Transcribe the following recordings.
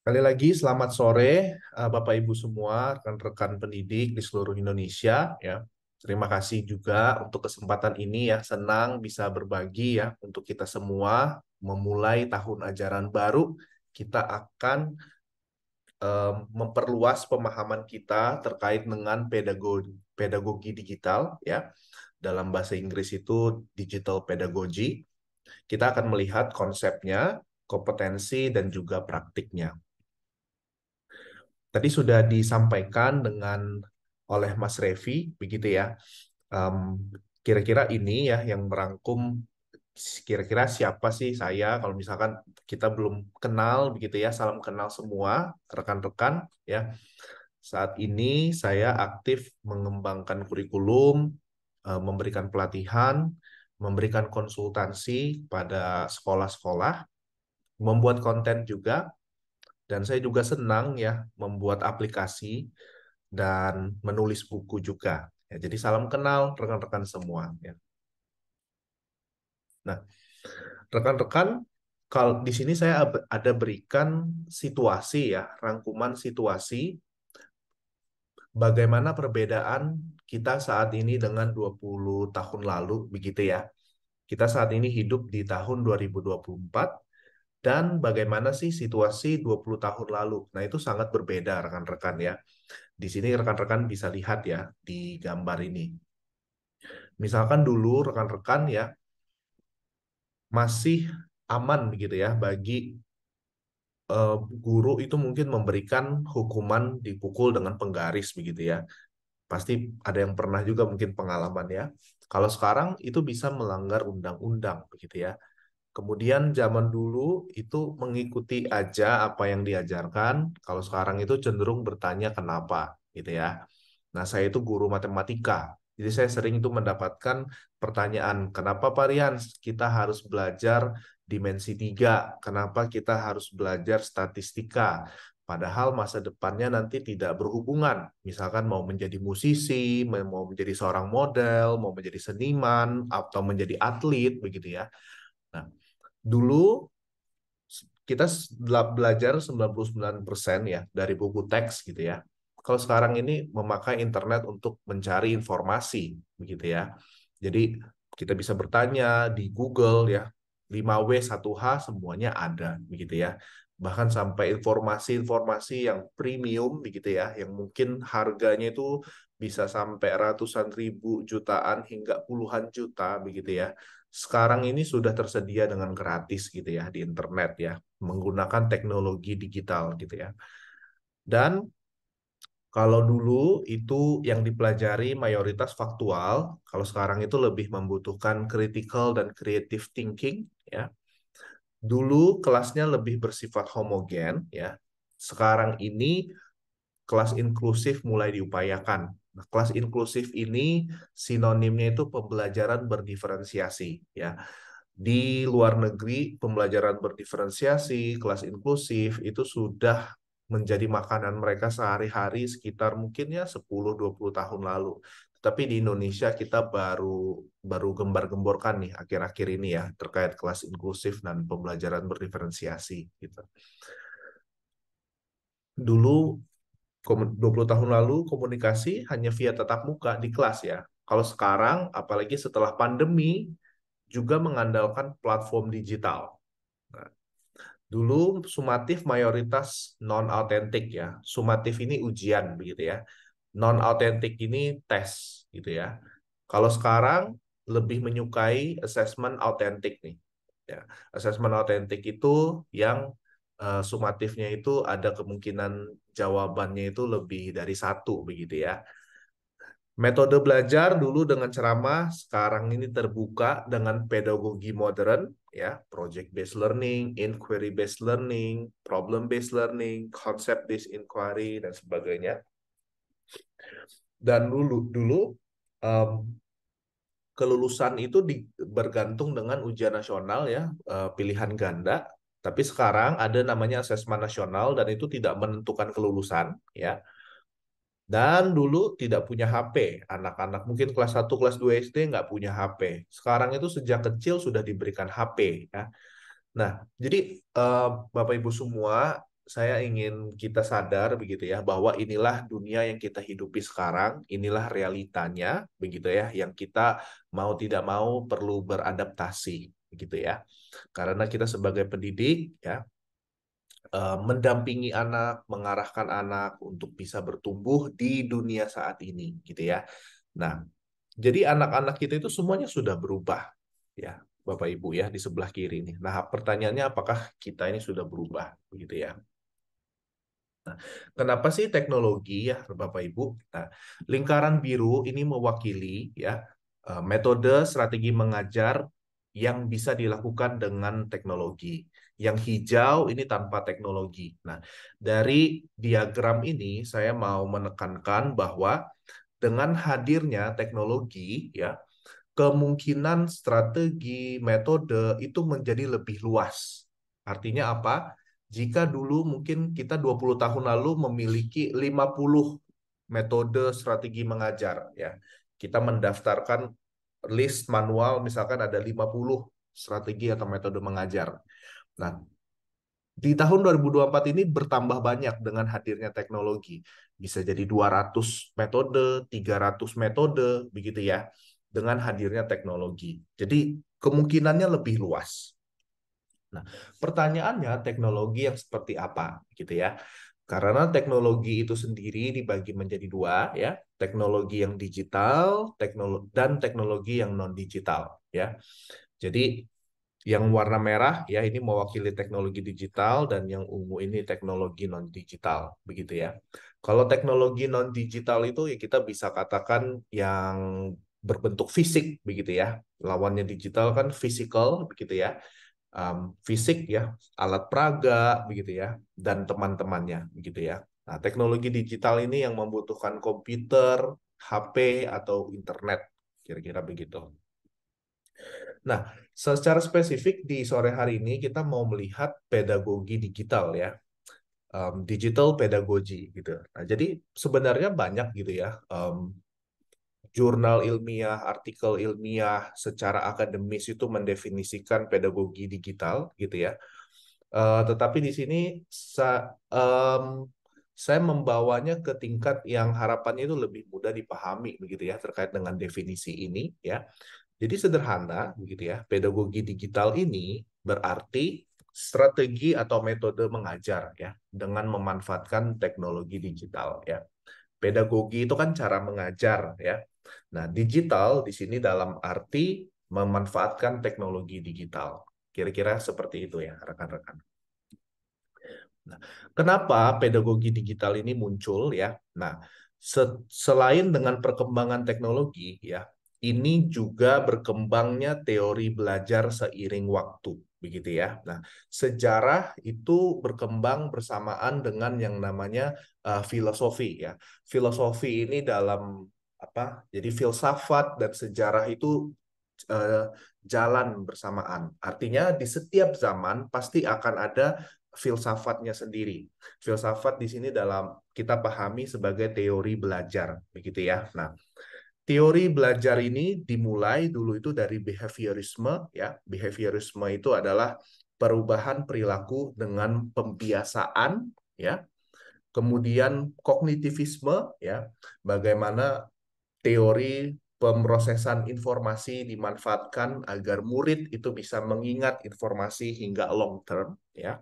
Kali lagi selamat sore Bapak Ibu semua, rekan-rekan pendidik di seluruh Indonesia ya. Terima kasih juga untuk kesempatan ini ya. Senang bisa berbagi ya untuk kita semua memulai tahun ajaran baru. Kita akan memperluas pemahaman kita terkait dengan pedagogi digital ya. Dalam bahasa Inggris itu digital pedagogy. Kita akan melihat konsepnya, kompetensi dan juga praktiknya. Tadi sudah disampaikan oleh Mas Revi, begitu ya. Em, Kira-kira ini ya yang merangkum kira-kira siapa sih saya kalau misalkan kita belum kenal begitu ya. Salam kenal semua rekan-rekan ya. Saat ini saya aktif mengembangkan kurikulum, memberikan pelatihan, memberikan konsultansi pada sekolah-sekolah, membuat konten juga, dan saya juga senang ya membuat aplikasi dan menulis buku juga. Ya, jadi salam kenal rekan-rekan semua. Ya. Nah, rekan-rekan, kalau di sini saya ada berikan situasi ya, rangkuman situasi bagaimana perbedaan kita saat ini dengan 20 tahun lalu, begitu ya. Kita saat ini hidup di tahun 2024 dan bagaimana sih situasi 20 tahun lalu. Nah, itu sangat berbeda rekan-rekan ya. Di sini rekan-rekan bisa lihat ya di gambar ini. Misalkan dulu rekan-rekan ya masih aman begitu ya bagi guru itu mungkin memberikan hukuman dipukul dengan penggaris begitu ya. Pasti ada yang pernah juga mungkin pengalaman ya. Kalau sekarang itu bisa melanggar undang-undang begitu ya. Kemudian zaman dulu itu mengikuti aja apa yang diajarkan. Kalau sekarang itu cenderung bertanya kenapa gitu ya. Nah, saya itu guru matematika. Jadi saya sering itu mendapatkan pertanyaan, kenapa Pak Rian kita harus belajar dimensi 3? Kenapa kita harus belajar statistika? Padahal masa depannya nanti tidak berhubungan. Misalkan mau menjadi musisi, mau menjadi seorang model, mau menjadi seniman, atau menjadi atlet, begitu ya. Nah, dulu kita belajar 99% ya dari buku teks gitu ya. Kalau sekarang ini memakai internet untuk mencari informasi begitu ya. Jadi kita bisa bertanya di Google ya, 5W 1H semuanya ada begitu ya. Bahkan sampai informasi-informasi yang premium begitu ya, yang mungkin harganya itu bisa sampai ratusan ribu, jutaan hingga puluhan juta begitu ya. Sekarang ini sudah tersedia dengan gratis gitu ya di internet ya, menggunakan teknologi digital gitu ya. Dan kalau dulu itu yang dipelajari mayoritas faktual, kalau sekarang itu lebih membutuhkan critical dan creative thinking ya. Dulu kelasnya lebih bersifat homogen ya. Sekarang ini kelas inklusif mulai diupayakan. Nah, kelas inklusif ini sinonimnya itu pembelajaran berdiferensiasi ya. Di luar negeri, pembelajaran berdiferensiasi, kelas inklusif itu sudah menjadi makanan mereka sehari-hari sekitar mungkin ya 10-20 tahun lalu. Tapi di Indonesia kita baru baru gembar-gemborkan nih akhir-akhir ini ya terkait kelas inklusif dan pembelajaran berdiferensiasi gitu. Dulu 20 tahun lalu komunikasi hanya via tatap muka di kelas ya. Kalau sekarang apalagi setelah pandemi juga mengandalkan platform digital. Nah, dulu sumatif mayoritas non-autentik ya. Sumatif ini ujian begitu ya. Non-autentik ini tes gitu ya. Kalau sekarang lebih menyukai assessment autentik nih. Ya, assessment autentik itu yang sumatifnya itu ada kemungkinan jawabannya itu lebih dari satu begitu ya. Metode belajar dulu dengan ceramah, sekarang ini terbuka dengan pedagogi modern, ya, project based learning, inquiry based learning, problem based learning, concept based inquiry dan sebagainya. Dan dulu em, kelulusan itu bergantung dengan ujian nasional ya, pilihan ganda. Tapi sekarang ada namanya asesmen nasional dan itu tidak menentukan kelulusan, ya. Dan dulu tidak punya HP. Anak-anak mungkin kelas 1, kelas 2 SD nggak punya HP. Sekarang itu sejak kecil sudah diberikan HP. Ya. Nah, jadi Bapak Ibu semua, saya ingin kita sadar begitu ya bahwa inilah dunia yang kita hidupi sekarang, inilah realitanya begitu ya yang kita mau tidak mau perlu beradaptasi begitu ya. Karena kita sebagai pendidik ya mendampingi anak, mengarahkan anak untuk bisa bertumbuh di dunia saat ini gitu ya. Nah, jadi anak-anak kita itu semuanya sudah berubah ya, Bapak Ibu ya di sebelah kiri ini. Nah, pertanyaannya apakah kita ini sudah berubah begitu ya? Nah, kenapa sih teknologi ya Bapak Ibu? Nah, lingkaran biru ini mewakili ya metode strategi mengajar yang bisa dilakukan dengan teknologi. Yang hijau ini tanpa teknologi. Nah, dari diagram ini saya mau menekankan bahwa dengan hadirnya teknologi ya kemungkinan strategi metode itu menjadi lebih luas. Artinya apa? Jika dulu mungkin kita 20 tahun lalu memiliki 50 metode strategi mengajar ya. Kita mendaftarkan list manual misalkan ada 50 strategi atau metode mengajar. Nah, di tahun 2024 ini bertambah banyak dengan hadirnya teknologi. Bisa jadi 200 metode, 300 metode, begitu ya, dengan hadirnya teknologi. Jadi kemungkinannya lebih luas. Nah, pertanyaannya teknologi yang seperti apa, gitu ya? Karena teknologi itu sendiri dibagi menjadi dua, ya, teknologi yang digital, dan teknologi yang non digital, ya. Jadi yang warna merah ya ini mewakili teknologi digital dan yang ungu ini teknologi non digital begitu ya. Kalau teknologi non digital itu ya kita bisa katakan yang berbentuk fisik begitu ya. Lawannya digital kan physical begitu ya. Fisik ya, alat peraga begitu ya dan teman-temannya begitu ya. Nah, teknologi digital ini yang membutuhkan komputer, HP atau internet kira-kira begitu. Nah, secara spesifik di sore hari ini kita mau melihat pedagogi digital ya, digital pedagogi gitu. Nah, jadi sebenarnya banyak gitu ya, jurnal ilmiah, artikel ilmiah secara akademis itu mendefinisikan pedagogi digital gitu ya. Tetapi di sini saya membawanya ke tingkat yang harapannya itu lebih mudah dipahami begitu ya terkait dengan definisi ini ya. Jadi sederhana begitu ya. Pedagogi digital ini berarti strategi atau metode mengajar ya dengan memanfaatkan teknologi digital ya. Pedagogi itu kan cara mengajar ya. Nah, digital di sini dalam arti memanfaatkan teknologi digital. Kira-kira seperti itu ya, rekan-rekan. Nah, kenapa pedagogi digital ini muncul ya? Nah, selain dengan perkembangan teknologi ya, ini juga berkembangnya teori belajar seiring waktu, begitu ya. Nah, sejarah itu berkembang bersamaan dengan yang namanya filosofi ya. Filosofi ini dalam apa? Jadi filsafat dan sejarah itu eh, jalan bersamaan. Artinya di setiap zaman pasti akan ada filsafatnya sendiri. Filsafat di sini dalam kita pahami sebagai teori belajar, begitu ya. Nah, teori belajar ini dimulai dulu itu dari behaviorisme ya. Behaviorisme itu adalah perubahan perilaku dengan pembiasaan ya. Kemudian kognitivisme ya, bagaimana teori pemrosesan informasi dimanfaatkan agar murid itu bisa mengingat informasi hingga long term ya.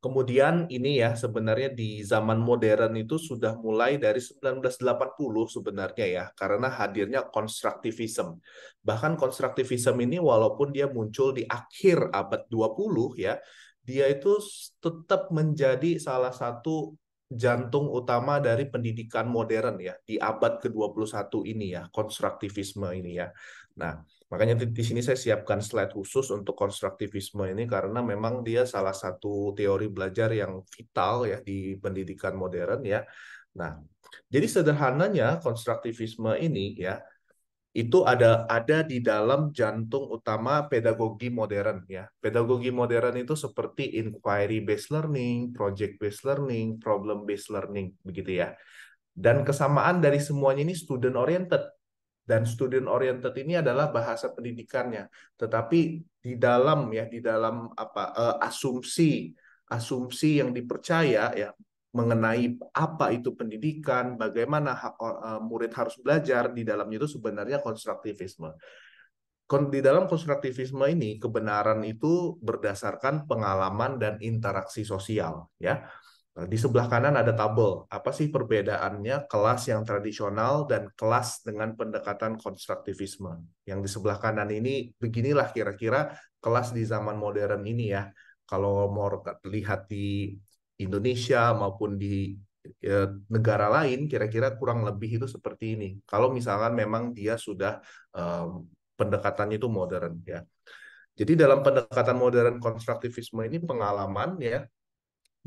Kemudian ini ya sebenarnya di zaman modern itu sudah mulai dari 1980 sebenarnya ya karena hadirnya konstruktivisme. Bahkan konstruktivisme ini walaupun dia muncul di akhir abad 20 ya, dia itu tetap menjadi salah satu jantung utama dari pendidikan modern ya di abad ke-21 ini ya, konstruktivisme ini ya. Nah, makanya di sini saya siapkan slide khusus untuk konstruktivisme ini karena memang dia salah satu teori belajar yang vital ya di pendidikan modern ya. Nah, jadi sederhananya konstruktivisme ini ya itu ada di dalam jantung utama pedagogi modern ya. Pedagogi modern itu seperti inquiry based learning, project based learning, problem based learning begitu ya. Dan kesamaan dari semuanya ini student oriented dan student oriented ini adalah bahasa pendidikannya. Tetapi di dalam ya di dalam apa asumsi asumsi yang dipercaya ya mengenai apa itu pendidikan, bagaimana murid harus belajar, di dalamnya itu sebenarnya konstruktivisme. Di dalam konstruktivisme ini kebenaran itu berdasarkan pengalaman dan interaksi sosial ya. Di sebelah kanan ada tabel. Apa sih perbedaannya kelas yang tradisional dan kelas dengan pendekatan konstruktivisme? Yang di sebelah kanan ini beginilah kira-kira kelas di zaman modern ini ya. Kalau mau lihat di Indonesia maupun di negara lain, kira-kira kurang lebih itu seperti ini. Kalau misalkan memang dia sudah pendekatannya itu modern ya. Jadi dalam pendekatan modern konstruktivisme ini pengalaman ya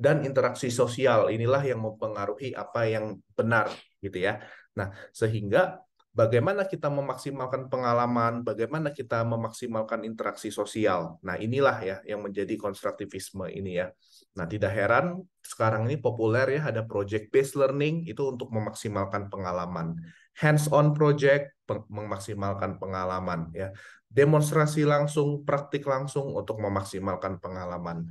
dan interaksi sosial inilah yang mempengaruhi apa yang benar gitu ya. Nah, sehingga bagaimana kita memaksimalkan pengalaman, bagaimana kita memaksimalkan interaksi sosial. Nah, inilah ya yang menjadi konstruktivisme ini ya. Nah, tidak heran sekarang ini populer ya ada project based learning itu untuk memaksimalkan pengalaman. Hands-on project memaksimalkan pengalaman ya. Demonstrasi langsung, praktik langsung untuk memaksimalkan pengalaman.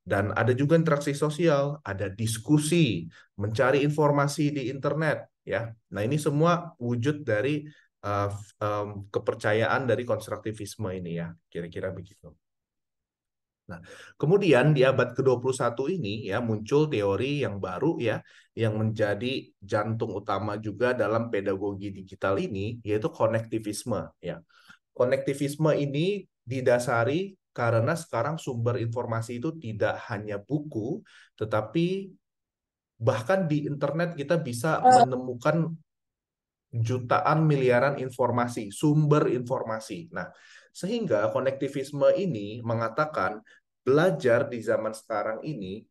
Dan ada juga interaksi sosial, ada diskusi, mencari informasi di internet, ya. Nah, ini semua wujud dari uh, kepercayaan dari konstruktivisme ini ya, kira-kira begitu. Nah, kemudian di abad ke-21 ini ya muncul teori yang baru ya, yang menjadi jantung utama juga dalam pedagogi digital ini, yaitu konektivisme ya. Konektivisme ini didasari karena sekarang sumber informasi itu tidak hanya buku, tetapi bahkan di internet kita bisa menemukan jutaan miliaran informasi, sumber informasi. Nah, sehingga konektivisme ini mengatakan belajar di zaman sekarang ini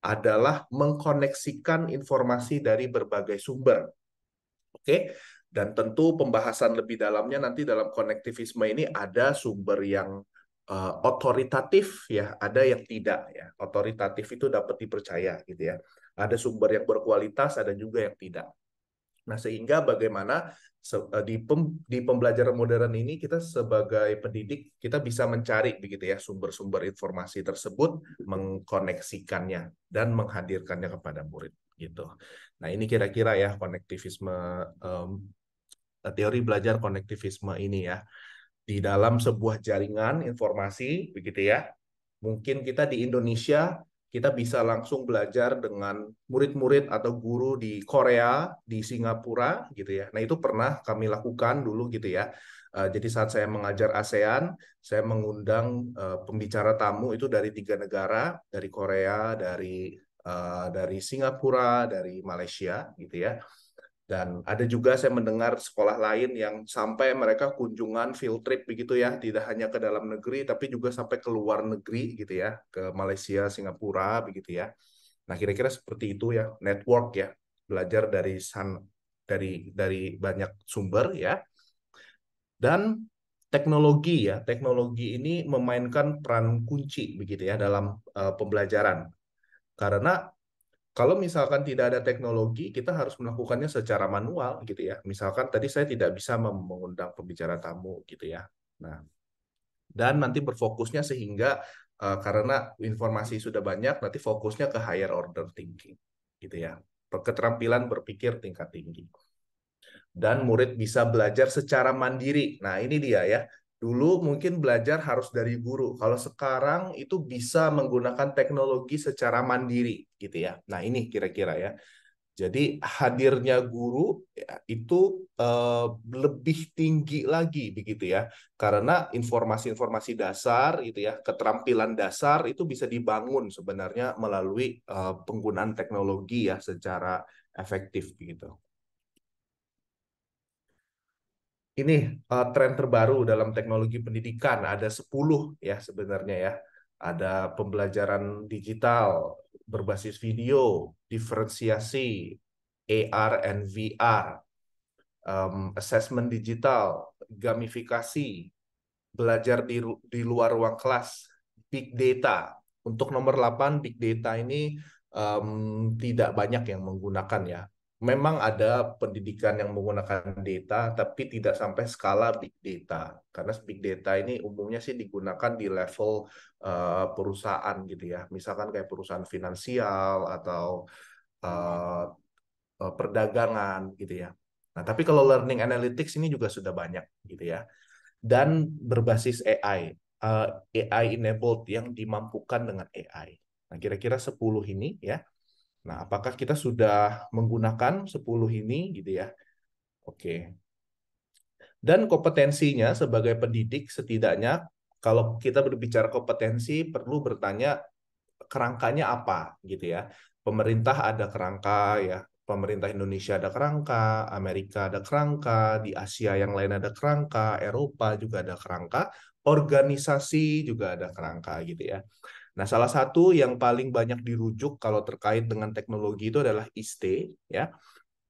adalah mengkoneksikan informasi dari berbagai sumber. Oke, dan tentu pembahasan lebih dalamnya nanti dalam konektivisme ini ada sumber yang otoritatif ya, ada yang tidak ya. Otoritatif itu dapat dipercaya gitu ya. Ada sumber yang berkualitas, ada juga yang tidak. Nah, sehingga bagaimana di pembelajaran modern ini kita sebagai pendidik kita bisa mencari begitu ya sumber-sumber informasi tersebut, mengkoneksikannya dan menghadirkannya kepada murid gitu. Nah, ini kira-kira ya konektivisme teori belajar konektivisme ini ya. Di dalam sebuah jaringan informasi begitu ya. Mungkin kita di Indonesia kita bisa langsung belajar dengan murid-murid atau guru di Korea, di Singapura gitu ya. Nah, itu pernah kami lakukan dulu gitu ya. Jadi saat saya mengajar ASEAN, saya mengundang pembicara tamu itu dari 3 negara, dari Korea, dari Singapura, dari Malaysia gitu ya. Dan ada juga saya mendengar sekolah lain yang sampai mereka kunjungan field trip begitu ya, tidak hanya ke dalam negeri tapi juga sampai ke luar negeri gitu ya, ke Malaysia, Singapura begitu ya. Nah, kira-kira seperti itu ya, network ya, belajar dari banyak sumber ya. Dan teknologi ya, teknologi ini memainkan peran kunci begitu ya dalam pembelajaran. Karena kalau misalkan tidak ada teknologi, kita harus melakukannya secara manual gitu ya. Misalkan tadi saya tidak bisa mengundang pembicara tamu gitu ya. Nah, dan nanti berfokusnya sehingga karena informasi sudah banyak, nanti fokusnya ke higher order thinking gitu ya. Keterampilan berpikir tingkat tinggi. Dan murid bisa belajar secara mandiri. Nah, ini dia ya. Dulu mungkin belajar harus dari guru. Kalau sekarang itu bisa menggunakan teknologi secara mandiri gitu ya. Nah, ini kira-kira ya. Jadi hadirnya guru ya, itu lebih tinggi lagi begitu ya. Karena informasi-informasi dasar itu ya, keterampilan dasar itu bisa dibangun sebenarnya melalui penggunaan teknologi ya secara efektif begitu. Ini tren terbaru dalam teknologi pendidikan, ada 10 ya sebenarnya ya. Ada pembelajaran digital berbasis video, diferensiasi, AR and VR, assessment digital, gamifikasi, belajar di luar ruang kelas, big data. Untuk nomor 8, big data ini tidak banyak yang menggunakan ya. memang ada pendidikan yang menggunakan data, tapi tidak sampai skala big data. Karena big data ini umumnya sih digunakan di level perusahaan gitu ya. Misalkan kayak perusahaan finansial atau eh, perdagangan gitu ya. Nah, tapi kalau learning analytics ini juga sudah banyak gitu ya. Dan berbasis AI, AI enabled yang dimampukan dengan AI. Nah, kira-kira 10 ini ya. Nah, apakah kita sudah menggunakan 10 ini gitu ya? Oke. Dan kompetensinya sebagai pendidik setidaknya kalau kita berbicara kompetensi perlu bertanya kerangkanya apa gitu ya. Pemerintah ada kerangka ya. Pemerintah Indonesia ada kerangka, Amerika ada kerangka, di Asia yang lain ada kerangka, Eropa juga ada kerangka, organisasi juga ada kerangka gitu ya. Nah, salah satu yang paling banyak dirujuk kalau terkait dengan teknologi itu adalah ISTE ya.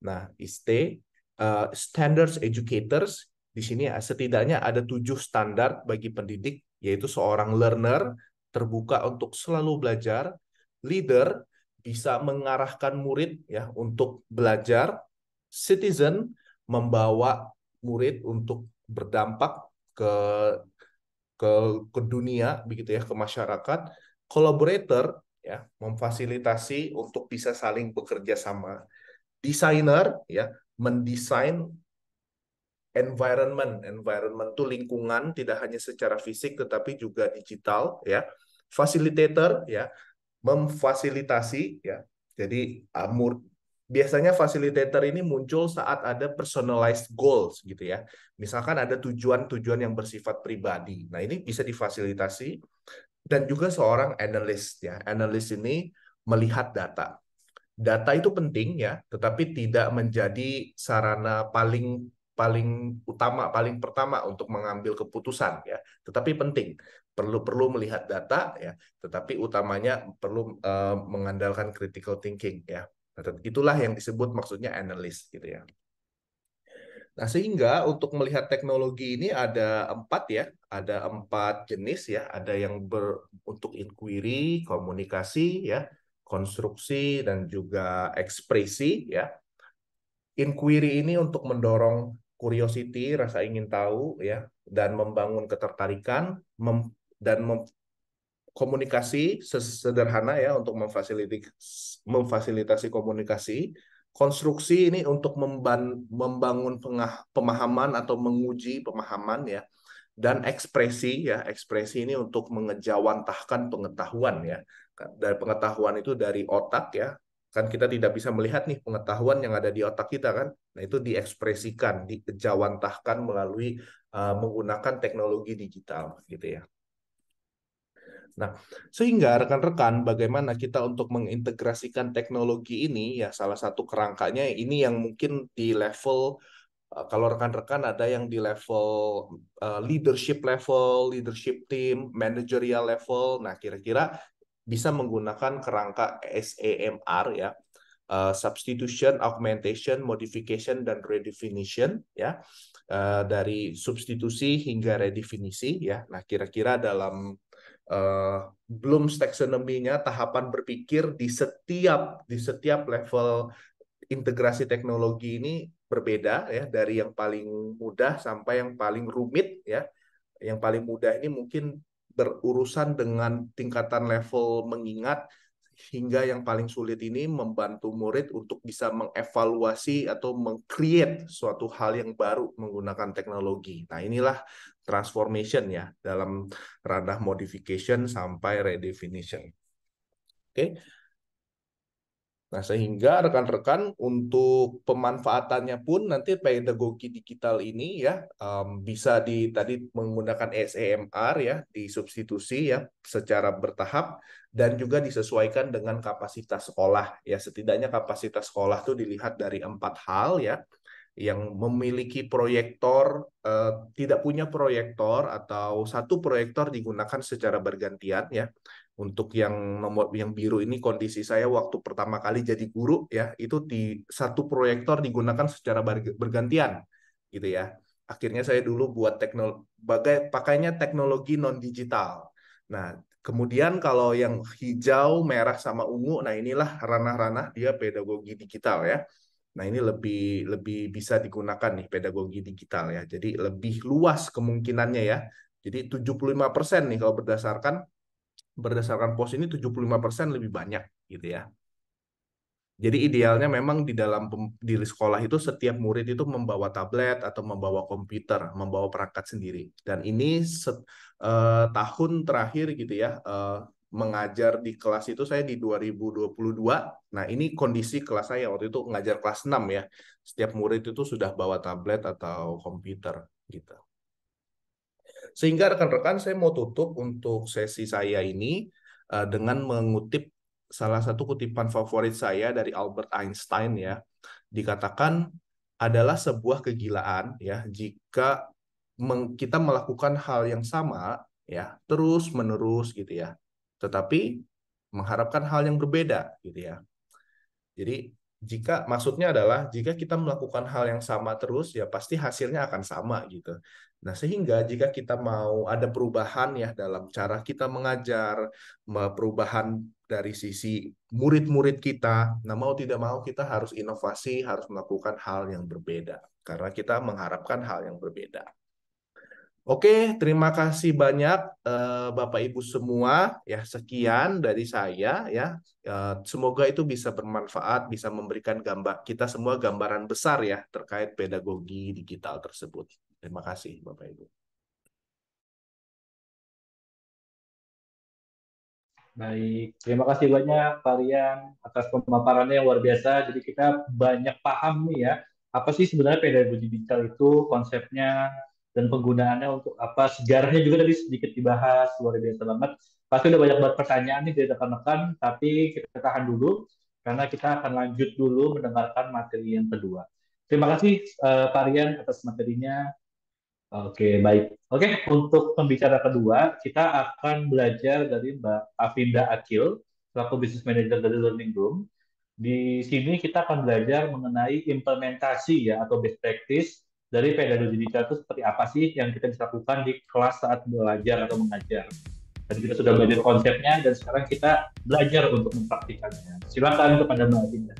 Nah, ISTE, Standards Educators, di sini setidaknya ada 7 standar bagi pendidik, yaitu seorang learner, terbuka untuk selalu belajar, leader, bisa mengarahkan murid ya untuk belajar, citizen, membawa murid untuk berdampak ke ke ke dunia begitu ya, ke masyarakat, collaborator ya, memfasilitasi untuk bisa saling bekerja sama, desainer ya, mendesain environment itu lingkungan tidak hanya secara fisik tetapi juga digital ya, facilitator ya, memfasilitasi ya. Jadi biasanya facilitator ini muncul saat ada personalized goals gitu ya. Misalkan ada tujuan-tujuan yang bersifat pribadi. Nah, ini bisa difasilitasi. Dan juga seorang analis ya. Analis ini melihat data. Data itu penting ya, tetapi tidak menjadi sarana paling paling utama, paling pertama untuk mengambil keputusan ya. Tetapi penting, perlu melihat data ya, tetapi utamanya perlu mengandalkan critical thinking ya. Nah, itulah yang disebut maksudnya analis gitu ya. Nah, sehingga untuk melihat teknologi ini ada 4 ya, ada 4 jenis ya, ada yang untuk inquiry, komunikasi ya, konstruksi dan juga ekspresi ya. Inquiry ini untuk mendorong curiosity, rasa ingin tahu ya, dan membangun ketertarikan dan komunikasi sederhana ya untuk memfasilitasi komunikasi. Konstruksi ini untuk membangun pemahaman atau menguji pemahaman ya. Dan ekspresi ya, ekspresi ini untuk mengejawantahkan pengetahuan ya. Dari pengetahuan itu dari otak ya. Kan kita tidak bisa melihat nih pengetahuan yang ada di otak kita kan. Nah, itu diekspresikan, dijawantahkan melalui menggunakan teknologi digital gitu ya. Nah, sehingga rekan-rekan, bagaimana kita untuk mengintegrasikan teknologi ini, ya salah satu kerangkanya ini yang mungkin di level, kalau rekan-rekan ada yang di level leadership team, managerial level, nah kira-kira bisa menggunakan kerangka SAMR ya, substitution, augmentation, modification, dan redefinition ya, dari substitusi hingga redefinisi ya. Nah, kira-kira dalam Bloom's taxonomy-nya tahapan berpikir di setiap level integrasi teknologi ini berbeda ya, dari yang paling mudah sampai yang paling rumit ya. Yang paling mudah ini mungkin berurusan dengan tingkatan level mengingat, hingga yang paling sulit ini membantu murid untuk bisa mengevaluasi atau meng-create suatu hal yang baru menggunakan teknologi. Nah, inilah transformation ya dalam ranah modification sampai redefinition. Oke. Nah, sehingga rekan-rekan untuk pemanfaatannya pun nanti pedagogi digital ini ya bisa tadi menggunakan SAMR ya, disubstitusi ya secara bertahap dan juga disesuaikan dengan kapasitas sekolah ya. Setidaknya kapasitas sekolah itu dilihat dari 4 hal ya, yang memiliki proyektor, tidak punya proyektor atau satu proyektor digunakan secara bergantian ya. Untuk yang biru ini kondisi saya waktu pertama kali jadi guru ya, itu di satu proyektor digunakan secara bergantian gitu ya. Akhirnya saya dulu buat pakainya teknologi non digital. Nah, kemudian kalau yang hijau, merah sama ungu, nah inilah ranah-ranah dia pedagogi digital ya. Nah, ini lebih lebih bisa digunakan nih pedagogi digital ya. Jadi lebih luas kemungkinannya ya. Jadi 75% nih kalau berdasarkan pos ini 75% lebih banyak gitu ya. Jadi idealnya memang di dalam di sekolah itu setiap murid itu membawa tablet atau membawa komputer, membawa perangkat sendiri. Dan ini tahun terakhir gitu ya, mengajar di kelas itu saya di 2022. Nah, ini kondisi kelas saya waktu itu ngajar kelas 6 ya. Setiap murid itu sudah bawa tablet atau komputer gitu. Sehingga rekan-rekan saya mau tutup untuk sesi saya ini dengan mengutip salah satu kutipan favorit saya dari Albert Einstein ya. Dikatakan adalah sebuah kegilaan ya jika kita melakukan hal yang sama ya terus menerus gitu ya. Tetapi mengharapkan hal yang berbeda gitu ya. Jadi maksudnya adalah jika kita melakukan hal yang sama terus ya pasti hasilnya akan sama gitu. Nah, sehingga jika kita mau ada perubahan ya dalam cara kita mengajar, perubahan dari sisi murid-murid kita, nah mau tidak mau kita harus inovasi, harus melakukan hal yang berbeda karena kita mengharapkan hal yang berbeda. Oke, terima kasih banyak Bapak Ibu semua. Ya, sekian dari saya ya. Semoga itu bisa bermanfaat, bisa memberikan kita semua gambaran besar ya terkait pedagogi digital tersebut. Terima kasih Bapak Ibu. Baik, terima kasih banyak Pak Rian atas pemaparannya yang luar biasa. Jadi kita banyak paham nih ya, apa sih sebenarnya pedagogi digital itu, konsepnya, dan penggunaannya untuk apa. Sejarahnya juga tadi sedikit dibahas, luar biasa banget. Pasti udah banyak banget pertanyaan nih dari rekan-rekan, tapi kita tahan dulu, karena kita akan lanjut dulu mendengarkan materi yang kedua. Terima kasih Pak Rian atas materinya. Oke, baik. Oke, untuk pembicara kedua, kita akan belajar dari Mbak Afinda Akil, selaku Business Manager dari Learning Room. Di sini kita akan belajar mengenai implementasi ya atau best practice dari pedagogi digital itu seperti apa sih yang kita bisa lakukan di kelas saat belajar atau mengajar. Tadi kita sudah belajar konsepnya dan sekarang kita belajar untuk mempraktikannya. Silakan kepada Mbak Afinda.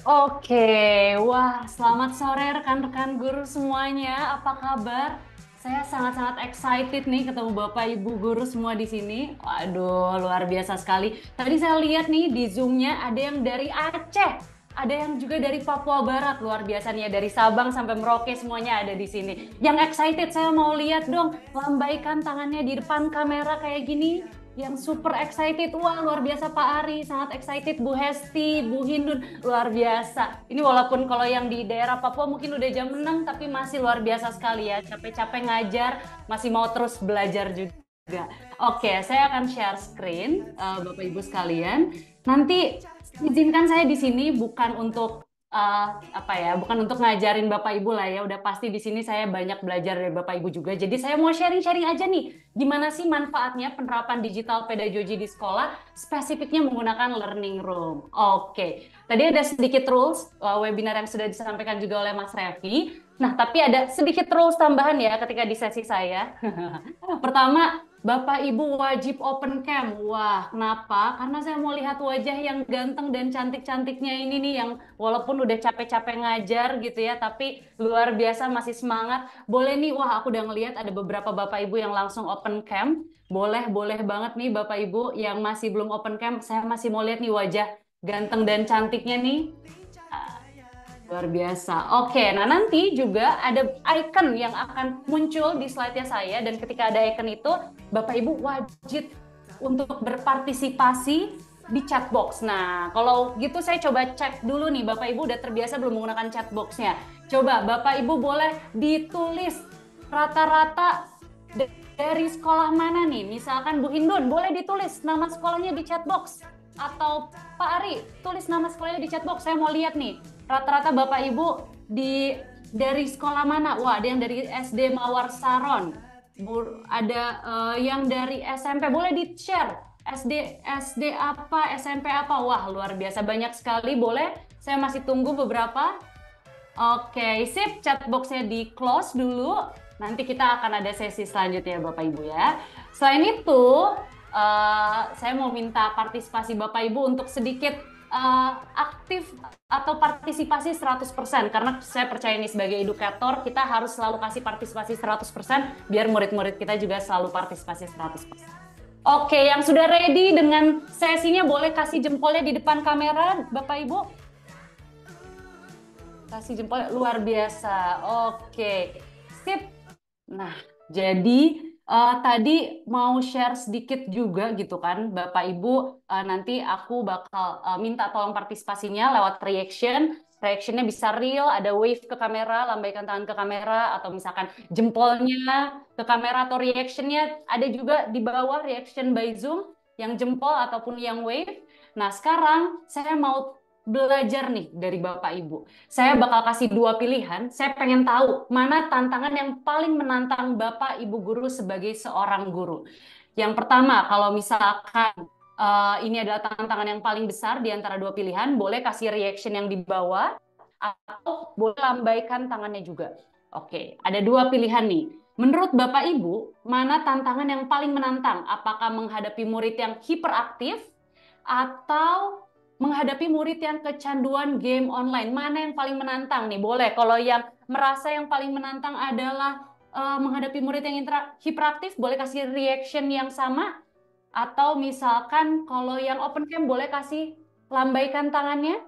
Oke, wah selamat sore rekan-rekan guru semuanya. Apa kabar? Saya sangat-sangat excited nih ketemu Bapak Ibu guru semua di sini. Waduh, luar biasa sekali. Tadi saya lihat nih di Zoom-nya ada yang dari Aceh, ada yang juga dari Papua Barat. Luar biasa nih ya, dari Sabang sampai Merauke semuanya ada di sini. Yang excited saya mau lihat dong, lambaikan tangannya di depan kamera kayak gini. Yang super excited, wah luar biasa Pak Ari, sangat excited Bu Hesti, Bu Hindun, luar biasa. Ini walaupun kalau yang di daerah Papua mungkin udah jam 6, tapi masih luar biasa sekali ya, capek-capek ngajar, masih mau terus belajar juga. Oke, saya akan share screen, Bapak Ibu sekalian. Nanti izinkan saya di sini bukan untuk bukan untuk ngajarin Bapak Ibu lah ya. Udah pasti di sini saya banyak belajar dari Bapak Ibu juga. Jadi saya mau sharing-sharing aja nih, gimana sih manfaatnya penerapan digital pedagogi di sekolah, spesifiknya menggunakan Learning Room. Oke, tadi ada sedikit rules webinar yang sudah disampaikan juga oleh Mas Revi. Nah, tapi ada sedikit rules tambahan ya ketika di sesi saya. Pertama, Bapak Ibu wajib open cam. Wah, kenapa? Karena saya mau lihat wajah yang ganteng dan cantik-cantiknya ini nih, yang walaupun udah capek-capek ngajar gitu ya, tapi luar biasa masih semangat. Boleh nih, wah aku udah ngelihat ada beberapa Bapak Ibu yang langsung open cam. Boleh banget nih Bapak Ibu yang masih belum open cam, saya masih mau lihat nih wajah ganteng dan cantiknya nih. Luar biasa. Oke, nah nanti juga ada icon yang akan muncul di slide-nya saya, dan ketika ada icon itu, Bapak Ibu wajib untuk berpartisipasi di chat box. Nah, kalau gitu saya coba cek dulu nih, Bapak Ibu udah terbiasa belum menggunakan chat box-nya. Coba Bapak Ibu boleh ditulis rata-rata dari sekolah mana nih. Misalkan Bu Hindun, boleh ditulis nama sekolahnya di chat box. Atau Pak Ari, tulis nama sekolahnya di chat box. Saya mau lihat nih, rata-rata Bapak Ibu dari sekolah mana? Wah, ada yang dari SD Mawar Saron, ada yang dari SMP, boleh di-share. SD apa, SMP apa? Wah, luar biasa banyak sekali. Boleh, saya masih tunggu beberapa. Oke, sip, chat box-nya di close dulu. Nanti kita akan ada sesi selanjutnya Bapak Ibu ya. Selain itu, saya mau minta partisipasi Bapak Ibu untuk sedikit aktif atau partisipasi 100%, karena saya percaya ini sebagai edukator kita harus selalu kasih partisipasi 100% biar murid-murid kita juga selalu partisipasi 100%. Oke, yang sudah ready dengan sesinya boleh kasih jempolnya di depan kamera, Bapak Ibu. Kasih jempolnya, luar biasa. Oke, sip. Nah, jadi tadi mau share sedikit juga gitu kan, Bapak Ibu. Nanti aku bakal minta tolong partisipasinya lewat reaction. Reactionnya bisa real, ada wave ke kamera, lambaikan tangan ke kamera, atau misalkan jempolnya ke kamera, atau reactionnya ada juga di bawah reaction by Zoom, yang jempol ataupun yang wave. Nah, sekarang saya mau belajar nih dari Bapak Ibu. Saya bakal kasih dua pilihan. Saya pengen tahu mana tantangan yang paling menantang Bapak Ibu guru sebagai seorang guru. Yang pertama, kalau misalkan ini adalah tantangan yang paling besar di antara dua pilihan, boleh kasih reaction yang di bawah atau boleh lambaikan tangannya juga. Oke, ada dua pilihan nih. Menurut Bapak Ibu, mana tantangan yang paling menantang? Apakah menghadapi murid yang hiperaktif atau menghadapi murid yang kecanduan game online? Mana yang paling menantang nih? Boleh. Kalau yang merasa yang paling menantang adalah menghadapi murid yang hiperaktif, boleh kasih reaction yang sama. Atau misalkan kalau yang open cam, boleh kasih lambaikan tangannya.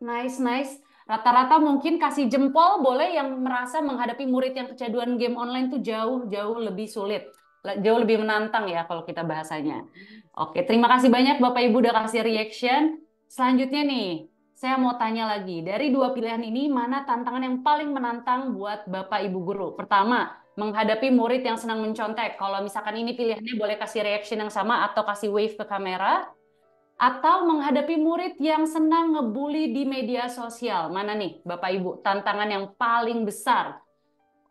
Nice, nice. Rata-rata mungkin kasih jempol, boleh yang merasa menghadapi murid yang kecanduan game online tuh jauh-jauh lebih sulit. Jauh lebih menantang ya kalau kita bahasanya. Oke, terima kasih banyak Bapak Ibu udah kasih reaction. Selanjutnya nih, saya mau tanya lagi. Dari dua pilihan ini, mana tantangan yang paling menantang buat Bapak Ibu guru? Pertama, menghadapi murid yang senang mencontek. Kalau misalkan ini pilihannya boleh kasih reaction yang sama atau kasih wave ke kamera. Atau menghadapi murid yang senang ngebully di media sosial. Mana nih Bapak Ibu, tantangan yang paling besar?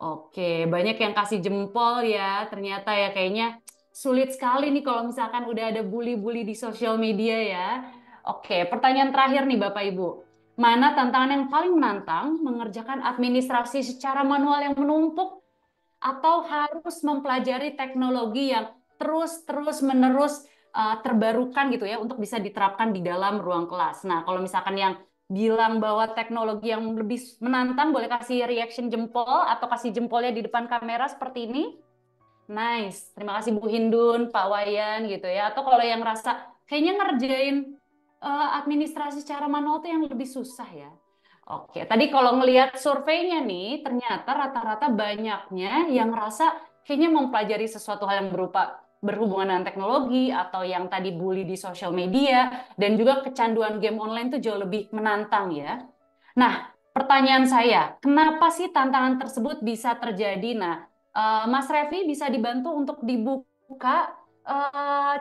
Oke, banyak yang kasih jempol ya. Ternyata ya kayaknya sulit sekali nih kalau misalkan udah ada bully-bully di sosial media ya. Oke, pertanyaan terakhir nih Bapak Ibu. Mana tantangan yang paling menantang, mengerjakan administrasi secara manual yang menumpuk atau harus mempelajari teknologi yang terus menerus terbarukan gitu ya untuk bisa diterapkan di dalam ruang kelas. Nah, kalau misalkan yang bilang bahwa teknologi yang lebih menantang, boleh kasih reaction jempol atau kasih jempolnya di depan kamera seperti ini. Nice, terima kasih Bu Hindun, Pak Wayan gitu ya. Atau kalau yang rasa kayaknya ngerjain administrasi secara manual tuh yang lebih susah ya. Oke, tadi kalau ngelihat surveinya nih, ternyata rata-rata banyaknya yang ngerasa kayaknya mempelajari sesuatu hal yang berupa berhubungan dengan teknologi atau yang tadi bully di sosial media dan juga kecanduan game online tuh jauh lebih menantang ya. Nah, pertanyaan saya, kenapa sih tantangan tersebut bisa terjadi? Nah, Mas Revi bisa dibantu untuk dibuka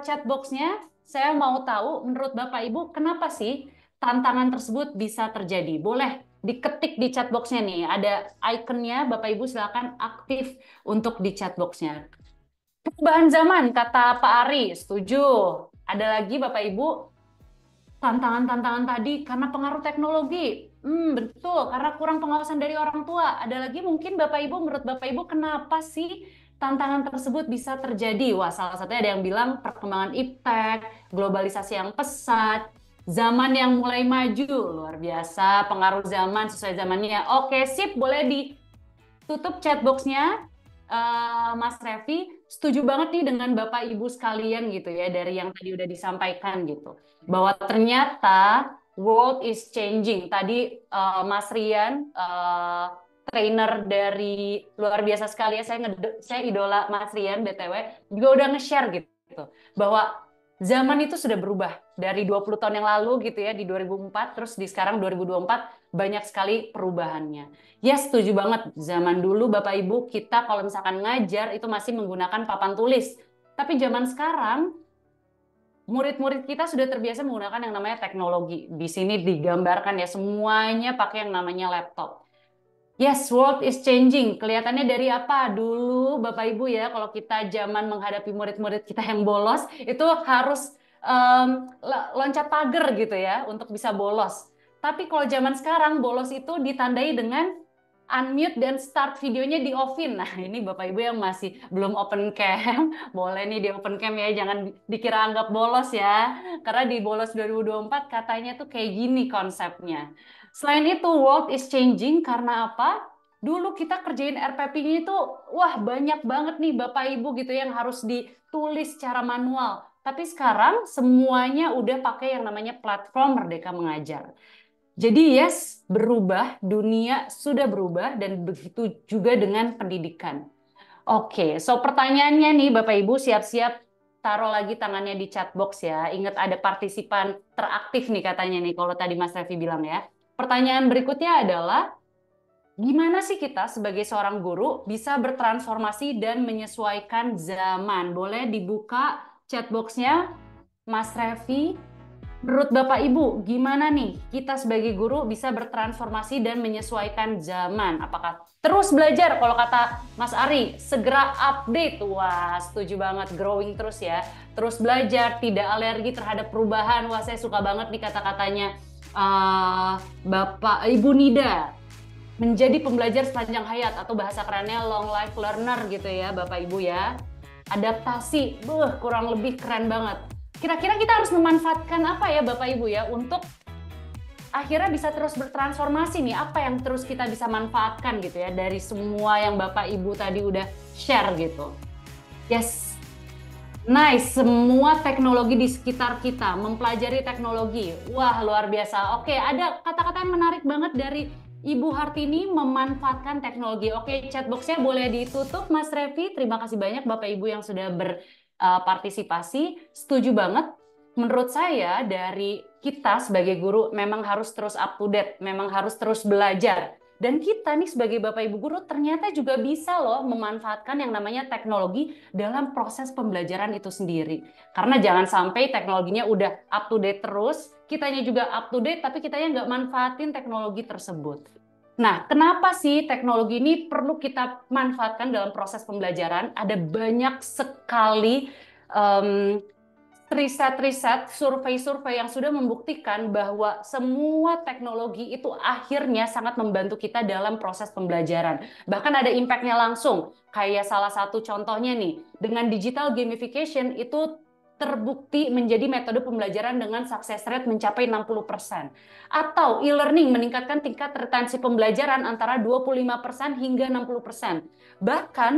chatbox-nya. Saya mau tahu menurut Bapak Ibu kenapa sih tantangan tersebut bisa terjadi. Boleh diketik di chatbox-nya nih. Ada ikonnya, Bapak Ibu silakan aktif untuk di chatbox-nya. Perubahan zaman, kata Pak Ari, setuju. Ada lagi Bapak Ibu, tantangan-tantangan tadi karena pengaruh teknologi. Betul, karena kurang pengawasan dari orang tua. Ada lagi mungkin Bapak Ibu, menurut Bapak Ibu kenapa sih tantangan tersebut bisa terjadi? Wah, salah satunya ada yang bilang perkembangan iptek, globalisasi yang pesat, zaman yang mulai maju, luar biasa, pengaruh zaman sesuai zamannya. Oke, sip, boleh ditutup chatbox-nya, Mas Revi. Setuju banget nih dengan Bapak Ibu sekalian gitu ya, dari yang tadi udah disampaikan gitu. Bahwa ternyata world is changing. Tadi Mas Rian, trainer dari luar biasa sekali ya, saya idola Mas Rian BTW, juga udah nge-share gitu. Bahwa zaman itu sudah berubah dari 20 tahun yang lalu gitu ya, di 2004 terus di sekarang 2024 banyak sekali perubahannya. Ya setuju banget, zaman dulu Bapak Ibu kita kalau misalkan ngajar itu masih menggunakan papan tulis. Tapi zaman sekarang murid-murid kita sudah terbiasa menggunakan yang namanya teknologi. Di sini digambarkan ya semuanya pakai yang namanya laptop. Yes, world is changing. Kelihatannya dari apa? Dulu Bapak Ibu ya, kalau kita zaman menghadapi murid-murid kita yang bolos, itu harus loncat pagar gitu ya, untuk bisa bolos. Tapi kalau zaman sekarang, bolos itu ditandai dengan unmute dan start videonya di offin. Nah, ini Bapak Ibu yang masih belum open cam, boleh nih di open cam ya, jangan dikira anggap bolos ya. Karena di Bolos 2024 katanya tuh kayak gini konsepnya. Selain itu, world is changing karena apa? Dulu kita kerjain RPP-nya itu, wah banyak banget nih Bapak Ibu gitu yang harus ditulis secara manual. Tapi sekarang semuanya udah pakai yang namanya platform Merdeka Mengajar. Jadi yes, berubah, dunia sudah berubah dan begitu juga dengan pendidikan. Oke, so pertanyaannya nih Bapak Ibu siap-siap taruh lagi tangannya di chat box ya. Ingat ada partisipan teraktif nih katanya nih kalau tadi Mas Revi bilang ya. Pertanyaan berikutnya adalah gimana sih kita sebagai seorang guru bisa bertransformasi dan menyesuaikan zaman? Boleh dibuka chat boxnya Mas Revi. Menurut Bapak Ibu, gimana nih kita sebagai guru bisa bertransformasi dan menyesuaikan zaman? Apakah terus belajar? Kalau kata Mas Ari, segera update. Wah, setuju banget. Growing terus ya. Terus belajar, tidak alergi terhadap perubahan. Wah, saya suka banget nih kata-katanya Bapak Ibu Nida. Menjadi pembelajar sepanjang hayat atau bahasa kerennya long life learner gitu ya Bapak Ibu ya. Adaptasi, kurang lebih keren banget. Kira-kira kita harus memanfaatkan apa ya Bapak Ibu ya untuk akhirnya bisa terus bertransformasi nih, apa yang terus kita bisa manfaatkan gitu ya dari semua yang Bapak Ibu tadi udah share gitu. Yes, nice, semua teknologi di sekitar kita, mempelajari teknologi. Wah, luar biasa. Oke, ada kata-kata yang menarik banget dari Ibu Hartini memanfaatkan teknologi. Oke, chatboxnya boleh ditutup Mas Revi. Terima kasih banyak Bapak Ibu yang sudah berpartisipasi. Setuju banget. Menurut saya dari kita sebagai guru memang harus terus up to date, memang harus terus belajar. Dan kita nih sebagai Bapak Ibu guru ternyata juga bisa loh memanfaatkan yang namanya teknologi dalam proses pembelajaran itu sendiri. Karena jangan sampai teknologinya udah up to date terus, kitanya juga up to date tapi kitanya nggak manfaatin teknologi tersebut. Nah, kenapa sih teknologi ini perlu kita manfaatkan dalam proses pembelajaran? Ada banyak sekali riset-riset, survei-survei yang sudah membuktikan bahwa semua teknologi itu akhirnya sangat membantu kita dalam proses pembelajaran. Bahkan ada impact-nya langsung. Kayak salah satu contohnya nih, dengan digital gamification itu terbukti menjadi metode pembelajaran dengan success rate mencapai 60%. Atau e-learning meningkatkan tingkat retensi pembelajaran antara 25% hingga 60%. Bahkan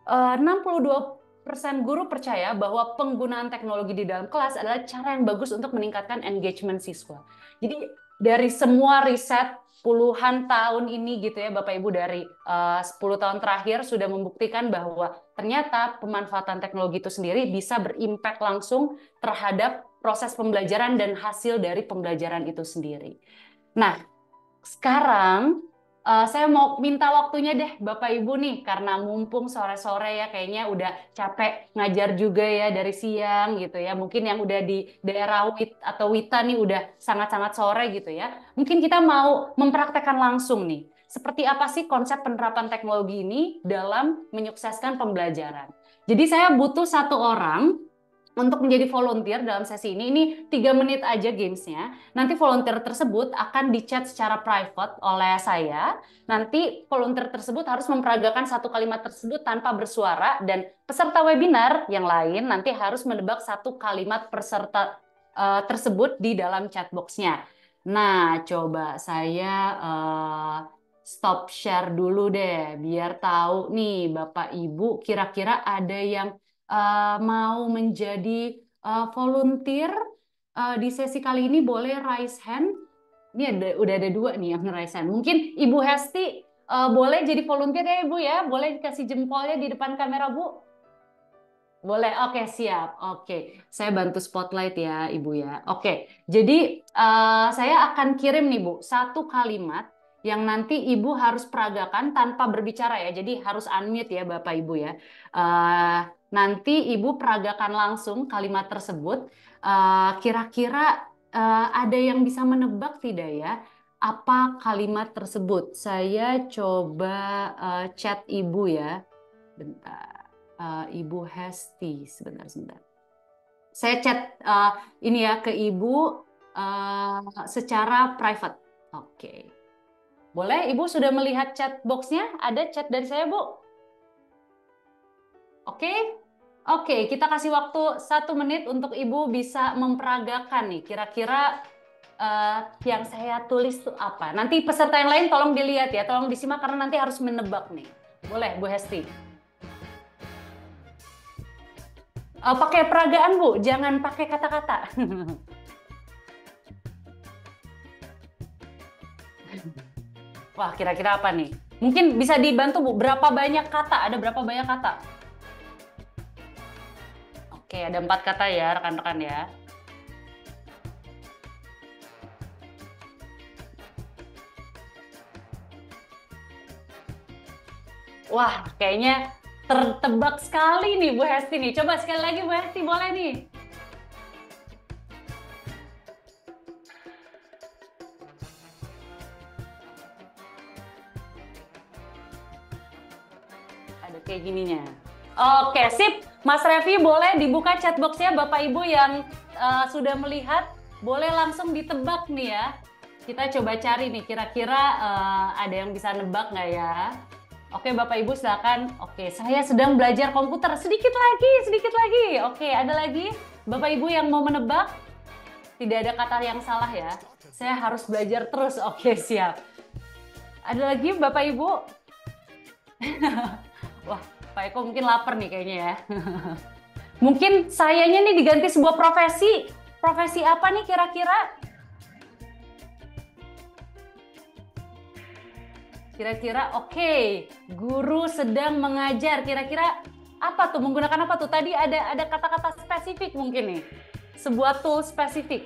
62% guru percaya bahwa penggunaan teknologi di dalam kelas adalah cara yang bagus untuk meningkatkan engagement siswa. Jadi dari semua riset puluhan tahun ini gitu ya Bapak Ibu dari 10 tahun terakhir sudah membuktikan bahwa ternyata pemanfaatan teknologi itu sendiri bisa berimpact langsung terhadap proses pembelajaran dan hasil dari pembelajaran itu sendiri. Nah, sekarang saya mau minta waktunya deh Bapak Ibu nih karena mumpung sore-sore ya kayaknya udah capek ngajar juga ya dari siang gitu ya. Mungkin yang udah di daerah WIT atau WITA nih udah sangat-sangat sore gitu ya. Mungkin kita mau mempraktekkan langsung nih. Seperti apa sih konsep penerapan teknologi ini dalam menyukseskan pembelajaran. Jadi saya butuh satu orang untuk menjadi volunteer dalam sesi ini. Ini 3 menit aja gamesnya. Nanti volunteer tersebut akan di-chat secara private oleh saya. Nanti volunteer tersebut harus memperagakan satu kalimat tersebut tanpa bersuara. Dan peserta webinar yang lain nanti harus menebak satu kalimat peserta tersebut di dalam chat box-nya. Nah, coba saya stop share dulu deh. Biar tahu nih Bapak Ibu kira-kira ada yang mau menjadi volunteer di sesi kali ini boleh raise hand. Ini udah ada 2 nih yang raise hand. Mungkin Ibu Hesti boleh jadi volunteer ya Ibu ya. Boleh dikasih jempolnya di depan kamera Bu. Boleh, oke siap. Oke, saya bantu spotlight ya Ibu ya. Oke, jadi saya akan kirim nih Bu satu kalimat yang nanti Ibu harus peragakan tanpa berbicara ya. Jadi harus unmute ya Bapak Ibu ya. Nanti Ibu peragakan langsung kalimat tersebut. Kira-kira ada yang bisa menebak tidak ya? Apa kalimat tersebut? Saya coba chat Ibu ya. Bentar. Ibu Hesti, sebentar. Saya chat ini ya ke Ibu secara private. Oke. Boleh, Ibu sudah melihat chat box-nya? Ada chat dari saya, Bu? Oke? Oke, kita kasih waktu 1 menit untuk Ibu bisa memperagakan nih. Kira-kira yang saya tulis itu apa? Nanti peserta yang lain tolong dilihat ya, tolong disimak karena nanti harus menebak nih. Boleh, Bu Hesti? Pakai peragaan, Bu, jangan pakai kata-kata. Wah, kira-kira apa nih? Mungkin bisa dibantu, Bu. Berapa banyak kata? Ada berapa banyak kata? Oke, ada 4 kata ya, rekan-rekan ya. Wah, kayaknya tertebak sekali nih Bu Hesti nih. Coba sekali lagi Bu Hesti, boleh nih? Ada kayak gininya. Oke, sip. Mas Revi boleh dibuka chatbox-nya Bapak Ibu yang sudah melihat. Boleh langsung ditebak nih ya. Kita coba cari nih, kira-kira ada yang bisa nebak nggak ya? Oke, Bapak Ibu silakan. Oke, saya sedang belajar komputer. Sedikit lagi, sedikit lagi. Oke, ada lagi? Bapak Ibu yang mau menebak? Tidak ada kata yang salah ya. Saya harus belajar terus. Oke, siap. Ada lagi Bapak Ibu? Wah, Pak Eko mungkin lapar nih kayaknya ya. Mungkin sayanya nih diganti sebuah profesi. Profesi apa nih kira-kira? Kira-kira oke, guru sedang mengajar. Kira-kira apa tuh? Menggunakan apa tuh? Tadi ada kata-kata spesifik mungkin nih. Sebuah tool spesifik.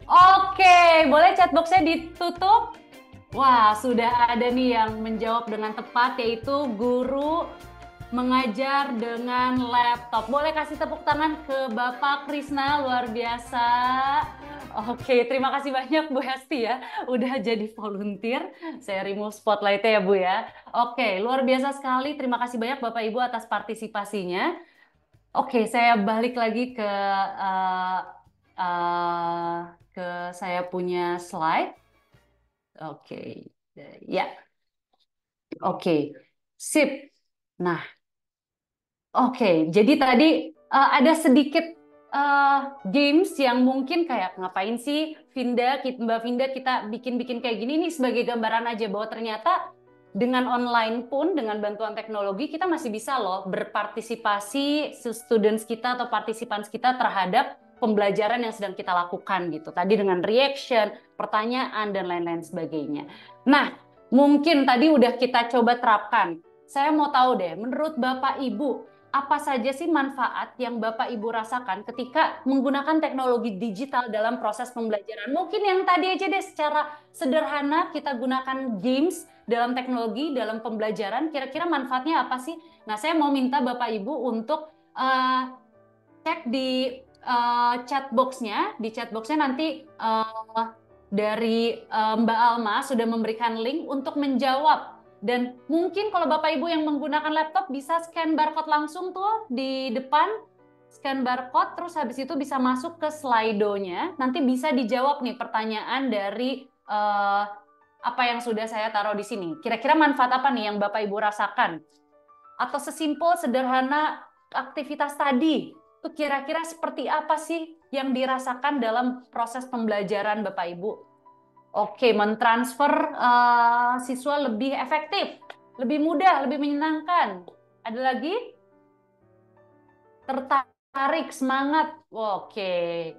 Oke, boleh chatbox-nya ditutup? Wah, sudah ada nih yang menjawab dengan tepat, yaitu guru mengajar dengan laptop. Boleh kasih tepuk tangan ke Bapak Krisna, luar biasa. Oke, terima kasih banyak Bu Hesti ya, udah jadi volunteer. Saya remove spotlight-nya ya Bu ya. Oke, luar biasa sekali. Terima kasih banyak Bapak Ibu atas partisipasinya. Oke, saya balik lagi ke saya punya slide. Oke, ya, oke, sip. Nah, oke, jadi tadi ada sedikit games yang mungkin kayak ngapain sih Mbak Vinda kita bikin-bikin kayak gini nih sebagai gambaran aja bahwa ternyata dengan online pun dengan bantuan teknologi kita masih bisa loh berpartisipasi students kita atau participants kita terhadap pembelajaran yang sedang kita lakukan gitu. Tadi dengan reaction, pertanyaan dan lain-lain sebagainya. Nah, mungkin tadi udah kita coba terapkan. Saya mau tahu deh, menurut Bapak Ibu, apa saja sih manfaat yang Bapak Ibu rasakan ketika menggunakan teknologi digital dalam proses pembelajaran? Mungkin yang tadi aja deh secara sederhana kita gunakan games dalam teknologi, dalam pembelajaran, kira-kira manfaatnya apa sih? Nah, saya mau minta Bapak Ibu untuk cek di chat box-nya. Di chat box-nya nanti dari Mbak Alma sudah memberikan link untuk menjawab. Dan mungkin kalau Bapak Ibu yang menggunakan laptop bisa scan barcode langsung tuh di depan, scan barcode, terus habis itu bisa masuk ke Slido-nya. Nanti bisa dijawab nih pertanyaan dari apa yang sudah saya taruh di sini. Kira-kira manfaat apa nih yang Bapak Ibu rasakan? Atau sesimpel sederhana aktivitas tadi, itu kira-kira seperti apa sih yang dirasakan dalam proses pembelajaran Bapak Ibu? Oke, mentransfer siswa lebih efektif, lebih mudah, lebih menyenangkan. Ada lagi? Tertarik, semangat. Oke.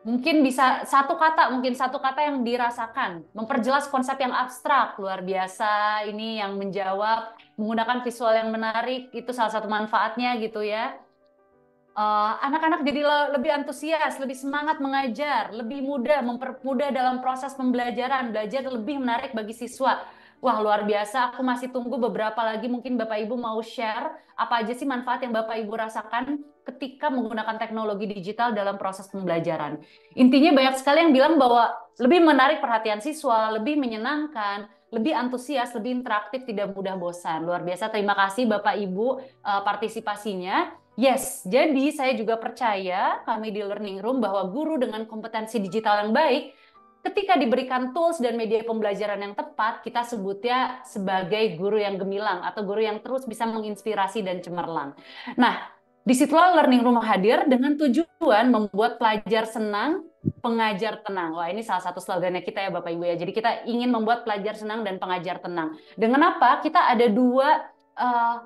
Mungkin bisa mungkin satu kata yang dirasakan. Memperjelas konsep yang abstrak, luar biasa. Ini yang menjawab, menggunakan visual yang menarik, itu salah satu manfaatnya gitu ya. Anak-anak jadi lebih antusias, lebih semangat mengajar, lebih mudah, mempermudah dalam proses pembelajaran, belajar lebih menarik bagi siswa. Wah, luar biasa. Aku masih tunggu beberapa lagi. Mungkin Bapak Ibu mau share apa aja sih manfaat yang Bapak Ibu rasakan ketika menggunakan teknologi digital dalam proses pembelajaran. Intinya banyak sekali yang bilang bahwa lebih menarik perhatian siswa, lebih menyenangkan, lebih antusias, lebih interaktif, tidak mudah bosan. Luar biasa. Terima kasih Bapak Ibu partisipasinya. Yes, jadi saya juga percaya kami di Learning Room bahwa guru dengan kompetensi digital yang baik ketika diberikan tools dan media pembelajaran yang tepat, kita sebutnya sebagai guru yang gemilang atau guru yang terus bisa menginspirasi dan cemerlang. Nah, disitulah Learning Room hadir dengan tujuan membuat pelajar senang, pengajar tenang. Wah, ini salah satu slogannya kita ya Bapak Ibu ya. Jadi kita ingin membuat pelajar senang dan pengajar tenang. Dengan apa? Kita ada dua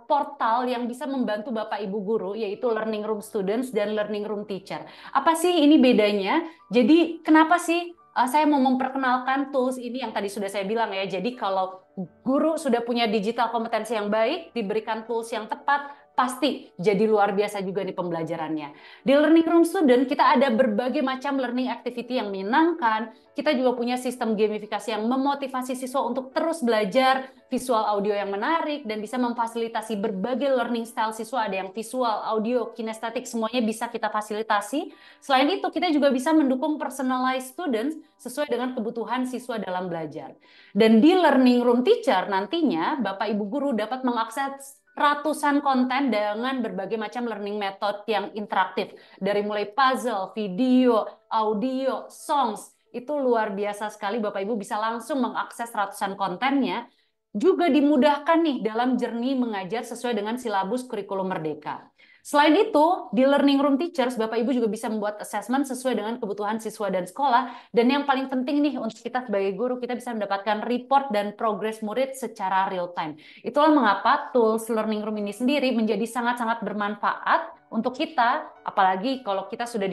portal yang bisa membantu Bapak Ibu guru, yaitu Learning Room Students dan Learning Room Teacher. Apa sih ini bedanya? Jadi kenapa sih saya mau memperkenalkan tools ini yang tadi sudah saya bilang ya. Jadi kalau guru sudah punya digital kompetensi yang baik, diberikan tools yang tepat, pasti jadi luar biasa juga nih pembelajarannya. Di Learning Room Student kita ada berbagai macam learning activity yang menyenangkan. Kita juga punya sistem gamifikasi yang memotivasi siswa untuk terus belajar, visual audio yang menarik, dan bisa memfasilitasi berbagai learning style siswa. Ada yang visual, audio, kinestetik, semuanya bisa kita fasilitasi. Selain itu, kita juga bisa mendukung personalized students sesuai dengan kebutuhan siswa dalam belajar. Dan di Learning Room Teacher nantinya, Bapak Ibu guru dapat mengakses ratusan konten dengan berbagai macam learning method yang interaktif. Dari mulai puzzle, video, audio, songs, itu luar biasa sekali. Bapak Ibu bisa langsung mengakses ratusan kontennya. Juga dimudahkan nih dalam journey mengajar sesuai dengan silabus kurikulum Merdeka. Selain itu, di Learning Room Teachers, Bapak Ibu juga bisa membuat assessment sesuai dengan kebutuhan siswa dan sekolah. Dan yang paling penting nih untuk kita sebagai guru, kita bisa mendapatkan report dan progres murid secara real time. Itulah mengapa tools Learning Room ini sendiri menjadi sangat-sangat bermanfaat untuk kita, apalagi kalau kita sudah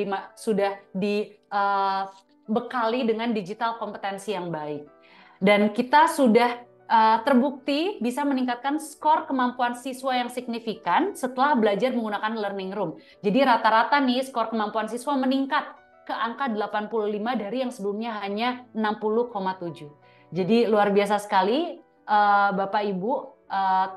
dibekali dengan digital kompetensi yang baik. Dan kita sudah terbukti bisa meningkatkan skor kemampuan siswa yang signifikan setelah belajar menggunakan Learning Room. Jadi rata-rata nih skor kemampuan siswa meningkat ke angka 85 dari yang sebelumnya hanya 60,7. Jadi luar biasa sekali Bapak Ibu,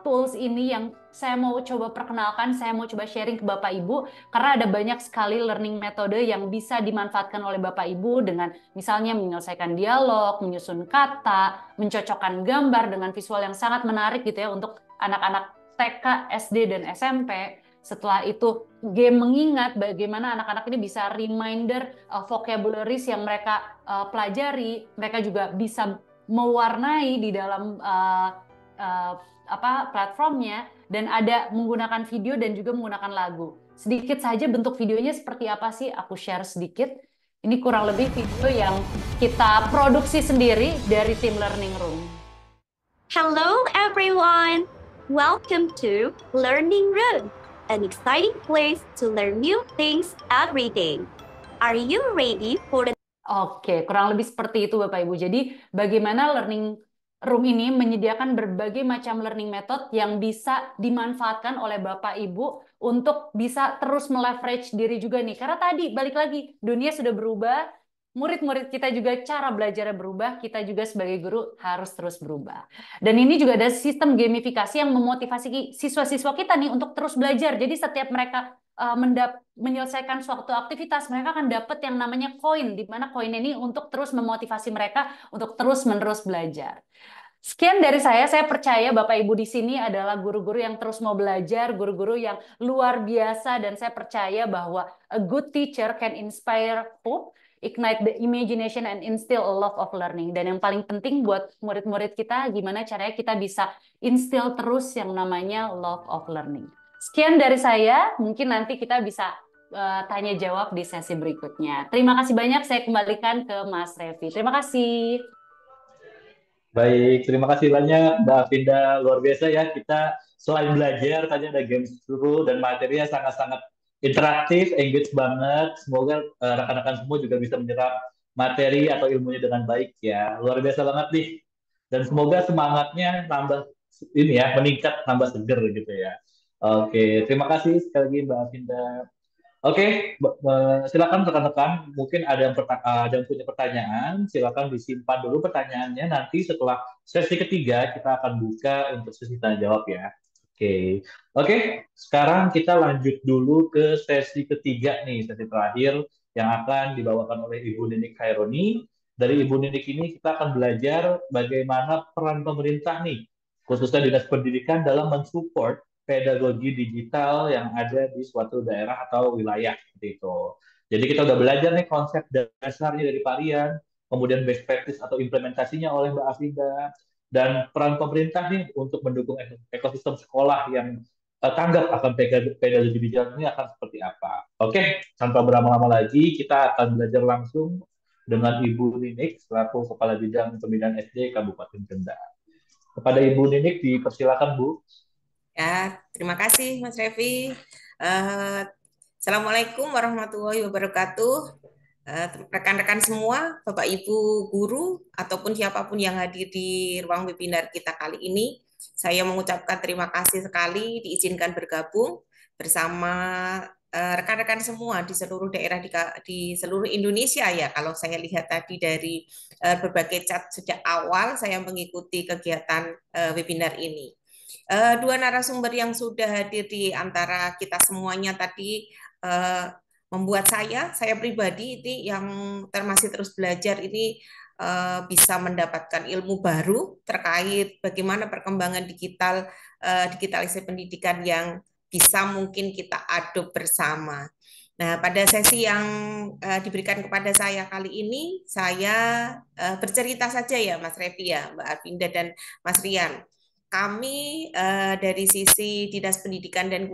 tools ini yang saya mau coba perkenalkan, saya mau coba sharing ke Bapak Ibu, karena ada banyak sekali learning metode yang bisa dimanfaatkan oleh Bapak Ibu dengan misalnya menyelesaikan dialog, menyusun kata, mencocokkan gambar dengan visual yang sangat menarik gitu ya untuk anak-anak TK, SD, dan SMP. Setelah itu game mengingat bagaimana anak-anak ini bisa reminder vocabularies yang mereka pelajari, mereka juga bisa mewarnai di dalam platformnya, dan ada menggunakan video dan juga menggunakan lagu. Sedikit saja bentuk videonya seperti apa sih, aku share sedikit. Ini kurang lebih video yang kita produksi sendiri dari tim Learning Room. Hello everyone! Welcome to Learning Room, an exciting place to learn new things every day. Are you ready for the... Oke, kurang lebih seperti itu Bapak Ibu. Jadi bagaimana Learning Room ini menyediakan berbagai macam learning method yang bisa dimanfaatkan oleh Bapak Ibu untuk bisa terus meleverage diri juga nih. Karena tadi balik lagi, dunia sudah berubah, murid-murid kita juga cara belajarnya berubah, kita juga sebagai guru harus terus berubah. Dan ini juga ada sistem gamifikasi yang memotivasi siswa-siswa kita nih untuk terus belajar. Jadi setiap mereka menyelesaikan suatu aktivitas, mereka akan dapat yang namanya koin, di mana koin ini untuk terus memotivasi mereka untuk terus-menerus belajar. Sekian dari saya percaya Bapak Ibu di sini adalah guru-guru yang terus mau belajar, guru-guru yang luar biasa, dan saya percaya bahwa a good teacher can inspire hope, ignite the imagination, and instill a love of learning. Dan yang paling penting buat murid-murid kita, gimana caranya kita bisa instill terus yang namanya love of learning. Sekian dari saya, mungkin nanti kita bisa tanya jawab di sesi berikutnya. Terima kasih banyak, saya kembalikan ke Mas Revi. Terima kasih. Baik, terima kasih banyak Mbak Vinda. Luar biasa ya, kita selain belajar, tadi ada games dulu dan materinya sangat-sangat interaktif, engage banget. Semoga rekan-rekan semua juga bisa menyerap materi atau ilmunya dengan baik ya. Luar biasa banget nih. Dan semoga semangatnya nambah ini ya, meningkat, tambah seger gitu ya. Oke, terima kasih sekali lagi Mbak Vinda. Oke, silakan rekan-rekan. Mungkin ada yang punya pertanyaan, silakan disimpan dulu pertanyaannya. Nanti setelah sesi ketiga kita akan buka untuk sesi tanya jawab ya. Oke. Sekarang kita lanjut dulu ke sesi ketiga nih, sesi terakhir yang akan dibawakan oleh Ibu Ninik Khaironi. Dari Ibu Ninik ini kita akan belajar bagaimana peran pemerintah nih, khususnya Dinas Pendidikan dalam mensupport pedagogi digital yang ada di suatu daerah atau wilayah seperti itu. Jadi kita udah belajar nih konsep dasarnya dari Parian, kemudian best practice atau implementasinya oleh Mbak Afinda, dan peran pemerintah nih untuk mendukung ekosistem sekolah yang tanggap akan pedagogi digital ini akan seperti apa. Oke, tanpa berlama-lama lagi, kita akan belajar langsung dengan Ibu Ninik selaku Kepala Bidang Pembinaan SD Kabupaten Kendal. Kepada Ibu Ninik dipersilakan, Bu. Ya, terima kasih Mas Revi. Assalamualaikum warahmatullahi wabarakatuh. Rekan-rekan semua, Bapak Ibu guru ataupun siapapun yang hadir di ruang webinar kita kali ini, saya mengucapkan terima kasih sekali diizinkan bergabung bersama rekan-rekan semua di seluruh daerah di seluruh Indonesia ya. Kalau saya lihat tadi dari berbagai chat sejak awal saya mengikuti kegiatan webinar ini. Dua narasumber yang sudah hadir di antara kita semuanya tadi membuat saya pribadi ini yang masih terus belajar ini bisa mendapatkan ilmu baru terkait bagaimana perkembangan digitalisasi pendidikan yang bisa mungkin kita adop bersama. Nah, pada sesi yang diberikan kepada saya kali ini, saya bercerita saja ya Mas Revi ya, Mbak Afinda dan Mas Rian. Kami dari sisi Dinas Pendidikan dan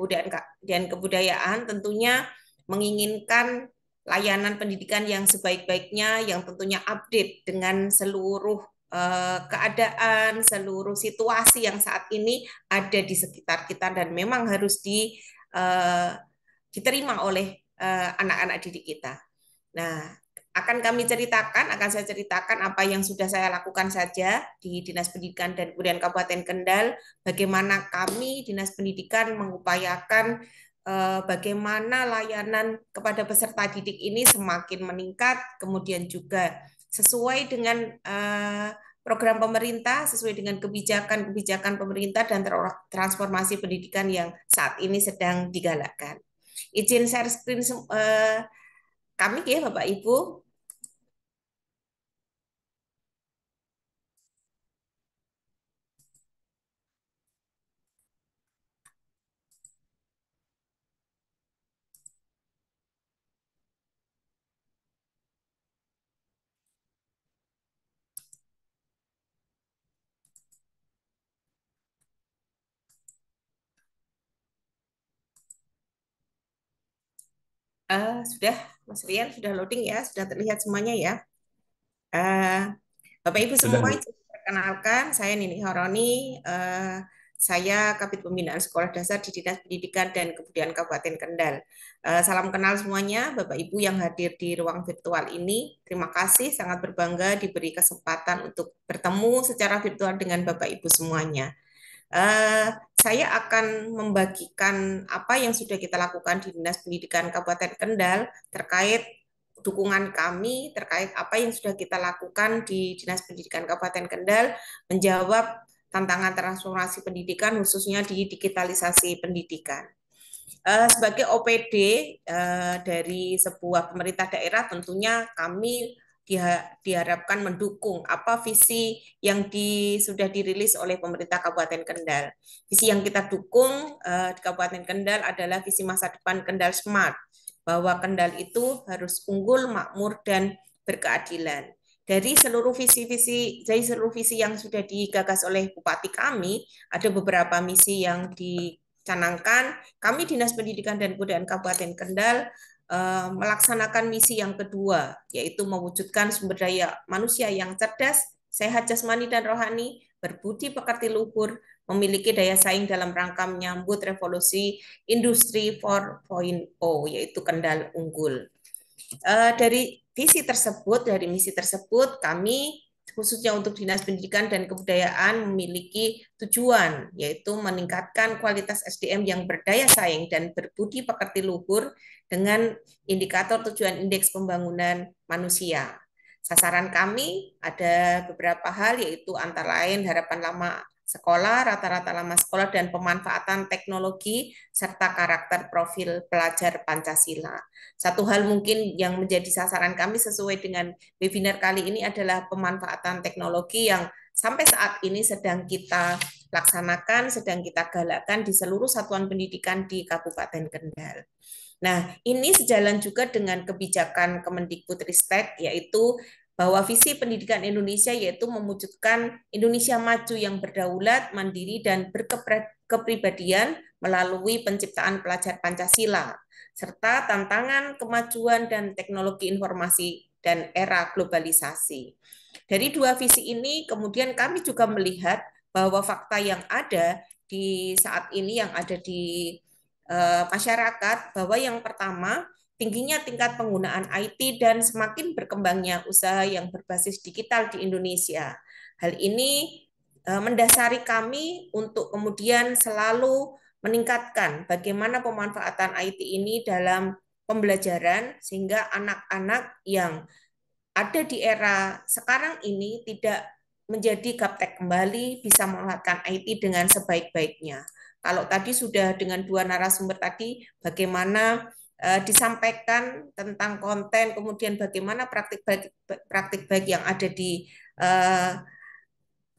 Kebudayaan tentunya menginginkan layanan pendidikan yang sebaik-baiknya, yang tentunya update dengan seluruh keadaan, seluruh situasi yang saat ini ada di sekitar kita dan memang harus diterima oleh anak-anak didik kita. Nah, akan saya ceritakan apa yang sudah saya lakukan saja di Dinas Pendidikan dan Kebudayaan Kabupaten Kendal, bagaimana kami Dinas Pendidikan mengupayakan bagaimana layanan kepada peserta didik ini semakin meningkat, kemudian juga sesuai dengan program pemerintah, sesuai dengan kebijakan pemerintah dan transformasi pendidikan yang saat ini sedang digalakkan. Izin share screen kami ya Bapak Ibu. Sudah, Mas Rian, sudah loading ya, sudah terlihat semuanya ya. Bapak Ibu Sudah, semua, Bu. perkenalkan, saya Nini Horoni, saya Kabid Pembinaan Sekolah Dasar di Dinas Pendidikan dan Kebudayaan Kabupaten Kendal. Salam kenal semuanya, Bapak Ibu yang hadir di ruang virtual ini. Terima kasih, sangat berbangga diberi kesempatan untuk bertemu secara virtual dengan Bapak Ibu semuanya. Saya akan membagikan apa yang sudah kita lakukan di Dinas Pendidikan Kabupaten Kendal terkait dukungan kami, terkait apa yang sudah kita lakukan di Dinas Pendidikan Kabupaten Kendal menjawab tantangan transformasi pendidikan khususnya di digitalisasi pendidikan. Sebagai OPD dari sebuah pemerintah daerah tentunya kami diharapkan mendukung apa visi yang sudah dirilis oleh pemerintah Kabupaten Kendal. Visi yang kita dukung di Kabupaten Kendal adalah visi masa depan Kendal Smart, bahwa Kendal itu harus unggul, makmur, dan berkeadilan. Dari seluruh visi yang sudah digagas oleh Bupati kami, ada beberapa misi yang dicanangkan. Kami Dinas Pendidikan dan Kebudayaan Kabupaten Kendal melaksanakan misi yang kedua, yaitu mewujudkan sumber daya manusia yang cerdas, sehat jasmani dan rohani, berbudi pekerti luhur, memiliki daya saing dalam rangka menyambut revolusi industri 4.0, yaitu Kendal unggul. Dari misi tersebut, kami khususnya untuk Dinas Pendidikan dan Kebudayaan memiliki tujuan, yaitu meningkatkan kualitas SDM yang berdaya saing dan berbudi pekerti luhur dengan indikator tujuan indeks pembangunan manusia. Sasaran kami ada beberapa hal, yaitu antara lain harapan lama sekolah, rata-rata lama sekolah, dan pemanfaatan teknologi, serta karakter profil pelajar Pancasila. Satu hal mungkin yang menjadi sasaran kami sesuai dengan webinar kali ini adalah pemanfaatan teknologi yang sampai saat ini sedang kita laksanakan, sedang kita galakkan di seluruh satuan pendidikan di Kabupaten Kendal. Nah, ini sejalan juga dengan kebijakan Kemendikbudristek, yaitu bahwa visi pendidikan Indonesia yaitu mewujudkan Indonesia maju yang berdaulat, mandiri, dan berkepribadian melalui penciptaan pelajar Pancasila, serta tantangan kemajuan dan teknologi informasi dan era globalisasi. Dari dua visi ini, kemudian kami juga melihat bahwa fakta yang ada di saat ini, yang ada di masyarakat, bahwa yang pertama, tingginya tingkat penggunaan IT dan semakin berkembangnya usaha yang berbasis digital di Indonesia. Hal ini mendasari kami untuk kemudian selalu meningkatkan bagaimana pemanfaatan IT ini dalam pembelajaran sehingga anak-anak yang ada di era sekarang ini tidak menjadi gaptek kembali, bisa memanfaatkan IT dengan sebaik-baiknya. Kalau tadi sudah dengan dua narasumber tadi, bagaimana disampaikan tentang konten, kemudian bagaimana praktik baik yang ada di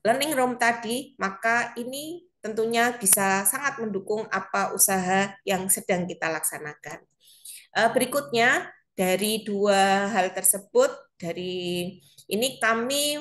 learning room tadi, maka ini tentunya bisa sangat mendukung apa usaha yang sedang kita laksanakan. Berikutnya, dari dua hal tersebut, dari ini kami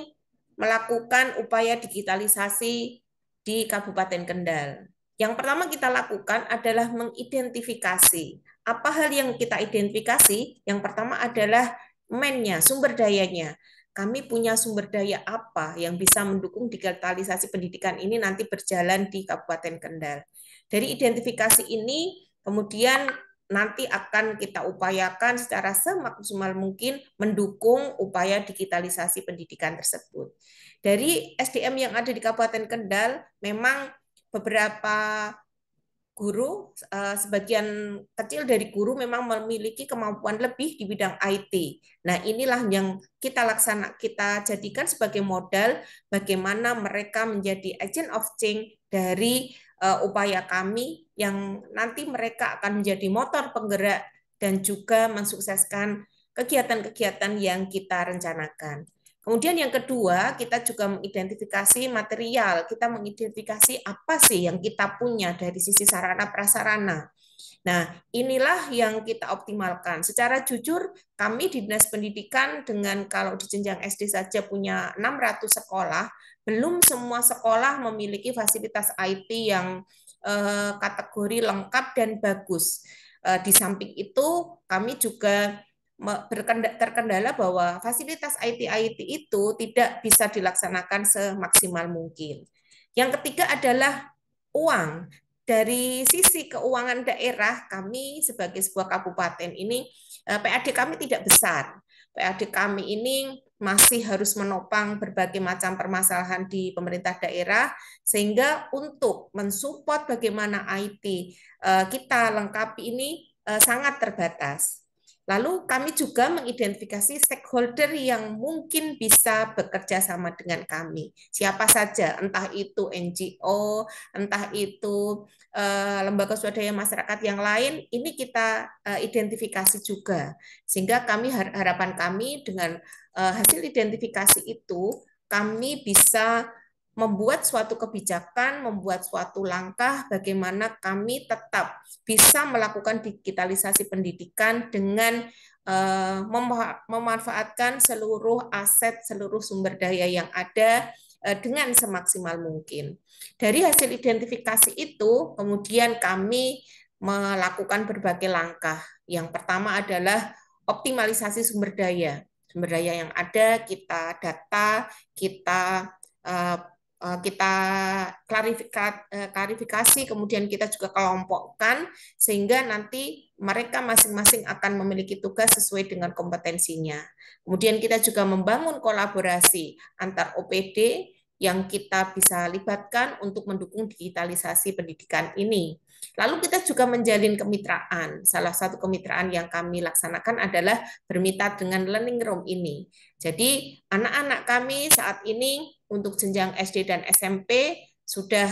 melakukan upaya digitalisasi di Kabupaten Kendal. Yang pertama kita lakukan adalah mengidentifikasi. Apa hal yang kita identifikasi? Yang pertama adalah man-nya, sumber dayanya. Kami punya sumber daya apa yang bisa mendukung digitalisasi pendidikan ini nanti berjalan di Kabupaten Kendal. Dari identifikasi ini, kemudian nanti akan kita upayakan secara semaksimal mungkin mendukung upaya digitalisasi pendidikan tersebut. Dari SDM yang ada di Kabupaten Kendal, memang beberapa guru, sebagian kecil dari guru memang memiliki kemampuan lebih di bidang IT. Nah, inilah yang kita jadikan sebagai modal bagaimana mereka menjadi agent of change dari upaya kami yang nanti mereka akan menjadi motor penggerak dan juga mensukseskan kegiatan-kegiatan yang kita rencanakan. Kemudian yang kedua, kita juga mengidentifikasi material, kita mengidentifikasi apa sih yang kita punya dari sisi sarana prasarana. Nah, inilah yang kita optimalkan. Secara jujur, kami di Dinas Pendidikan dengan kalau di jenjang SD saja punya 600 sekolah, belum semua sekolah memiliki fasilitas IT yang kategori lengkap dan bagus. Di samping itu, kami juga terkendala bahwa fasilitas IT itu tidak bisa dilaksanakan semaksimal mungkin. Yang ketiga adalah uang. Dari sisi keuangan daerah, kami sebagai sebuah kabupaten ini, PAD kami tidak besar. PAD kami ini masih harus menopang berbagai macam permasalahan di pemerintah daerah, sehingga untuk mensupport bagaimana IT kita lengkapi ini sangat terbatas. Lalu kami juga mengidentifikasi stakeholder yang mungkin bisa bekerja sama dengan kami. Siapa saja, entah itu NGO, entah itu lembaga swadaya masyarakat yang lain, ini kita identifikasi juga. Sehingga harapan kami dengan hasil identifikasi itu, kami bisa membuat suatu kebijakan, membuat suatu langkah bagaimana kami tetap bisa melakukan digitalisasi pendidikan dengan memanfaatkan seluruh aset, seluruh sumber daya yang ada dengan semaksimal mungkin. Dari hasil identifikasi itu, kemudian kami melakukan berbagai langkah. Yang pertama adalah optimalisasi sumber daya. Sumber daya yang ada, kita data, kita klarifikasi, kemudian kita juga kelompokkan, sehingga nanti mereka masing-masing akan memiliki tugas sesuai dengan kompetensinya. Kemudian kita juga membangun kolaborasi antar OPD yang kita bisa libatkan untuk mendukung digitalisasi pendidikan ini. Lalu kita juga menjalin kemitraan. Salah satu kemitraan yang kami laksanakan adalah bermitra dengan learning room ini. Jadi anak-anak kami saat ini untuk jenjang SD dan SMP sudah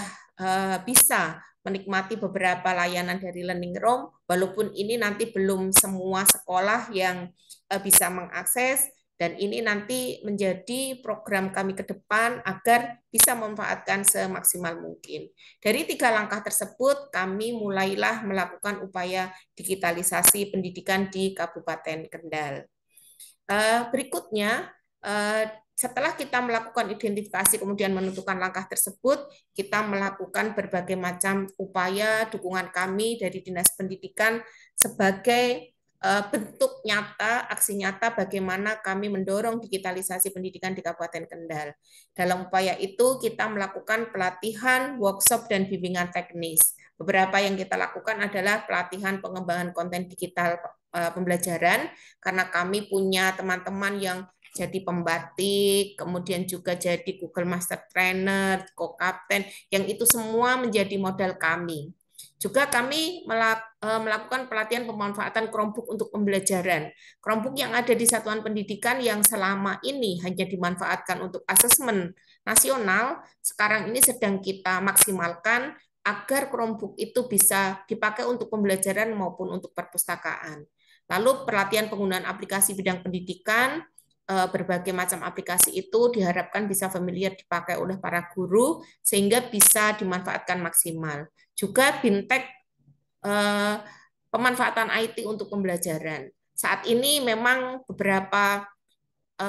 bisa menikmati beberapa layanan dari learning room, walaupun ini nanti belum semua sekolah yang bisa mengakses, dan ini nanti menjadi program kami ke depan agar bisa memanfaatkan semaksimal mungkin. Dari 3 langkah tersebut, kami mulailah melakukan upaya digitalisasi pendidikan di Kabupaten Kendal. Berikutnya, setelah kita melakukan identifikasi kemudian menentukan langkah tersebut, kita melakukan berbagai macam upaya dukungan kami dari Dinas Pendidikan sebagai bentuk nyata, aksi nyata bagaimana kami mendorong digitalisasi pendidikan di Kabupaten Kendal. Dalam upaya itu kita melakukan pelatihan, workshop, dan bimbingan teknis. Beberapa yang kita lakukan adalah pelatihan pengembangan konten digital pembelajaran, karena kami punya teman-teman yang jadi pembatik, kemudian juga jadi Google Master Trainer, co-kapten, yang itu semua menjadi modal kami. Juga kami melakukan pelatihan pemanfaatan Chromebook untuk pembelajaran. Chromebook yang ada di satuan pendidikan yang selama ini hanya dimanfaatkan untuk asesmen nasional, sekarang ini sedang kita maksimalkan agar Chromebook itu bisa dipakai untuk pembelajaran maupun untuk perpustakaan. Lalu pelatihan penggunaan aplikasi bidang pendidikan, berbagai macam aplikasi itu diharapkan bisa familiar dipakai oleh para guru sehingga bisa dimanfaatkan maksimal. Juga Bintek pemanfaatan IT untuk pembelajaran. Saat ini memang beberapa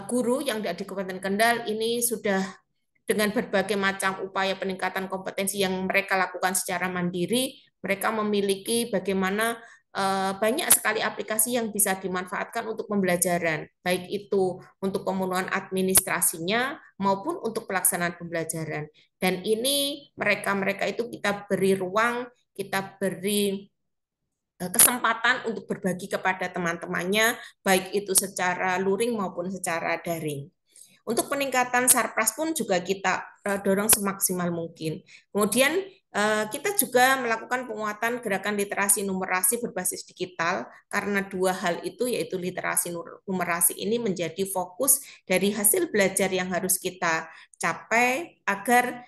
guru yang ada di Kabupaten Kendal ini sudah dengan berbagai macam upaya peningkatan kompetensi yang mereka lakukan secara mandiri, mereka memiliki bagaimana banyak sekali aplikasi yang bisa dimanfaatkan untuk pembelajaran, baik itu untuk pemenuhan administrasinya maupun untuk pelaksanaan pembelajaran. Dan ini mereka-mereka itu kita beri ruang, kita beri kesempatan untuk berbagi kepada teman-temannya, baik itu secara luring maupun secara daring. Untuk peningkatan sarpras pun juga kita dorong semaksimal mungkin. Kemudian kita juga melakukan penguatan gerakan literasi numerasi berbasis digital karena dua hal itu, yaitu literasi numerasi ini menjadi fokus dari hasil belajar yang harus kita capai agar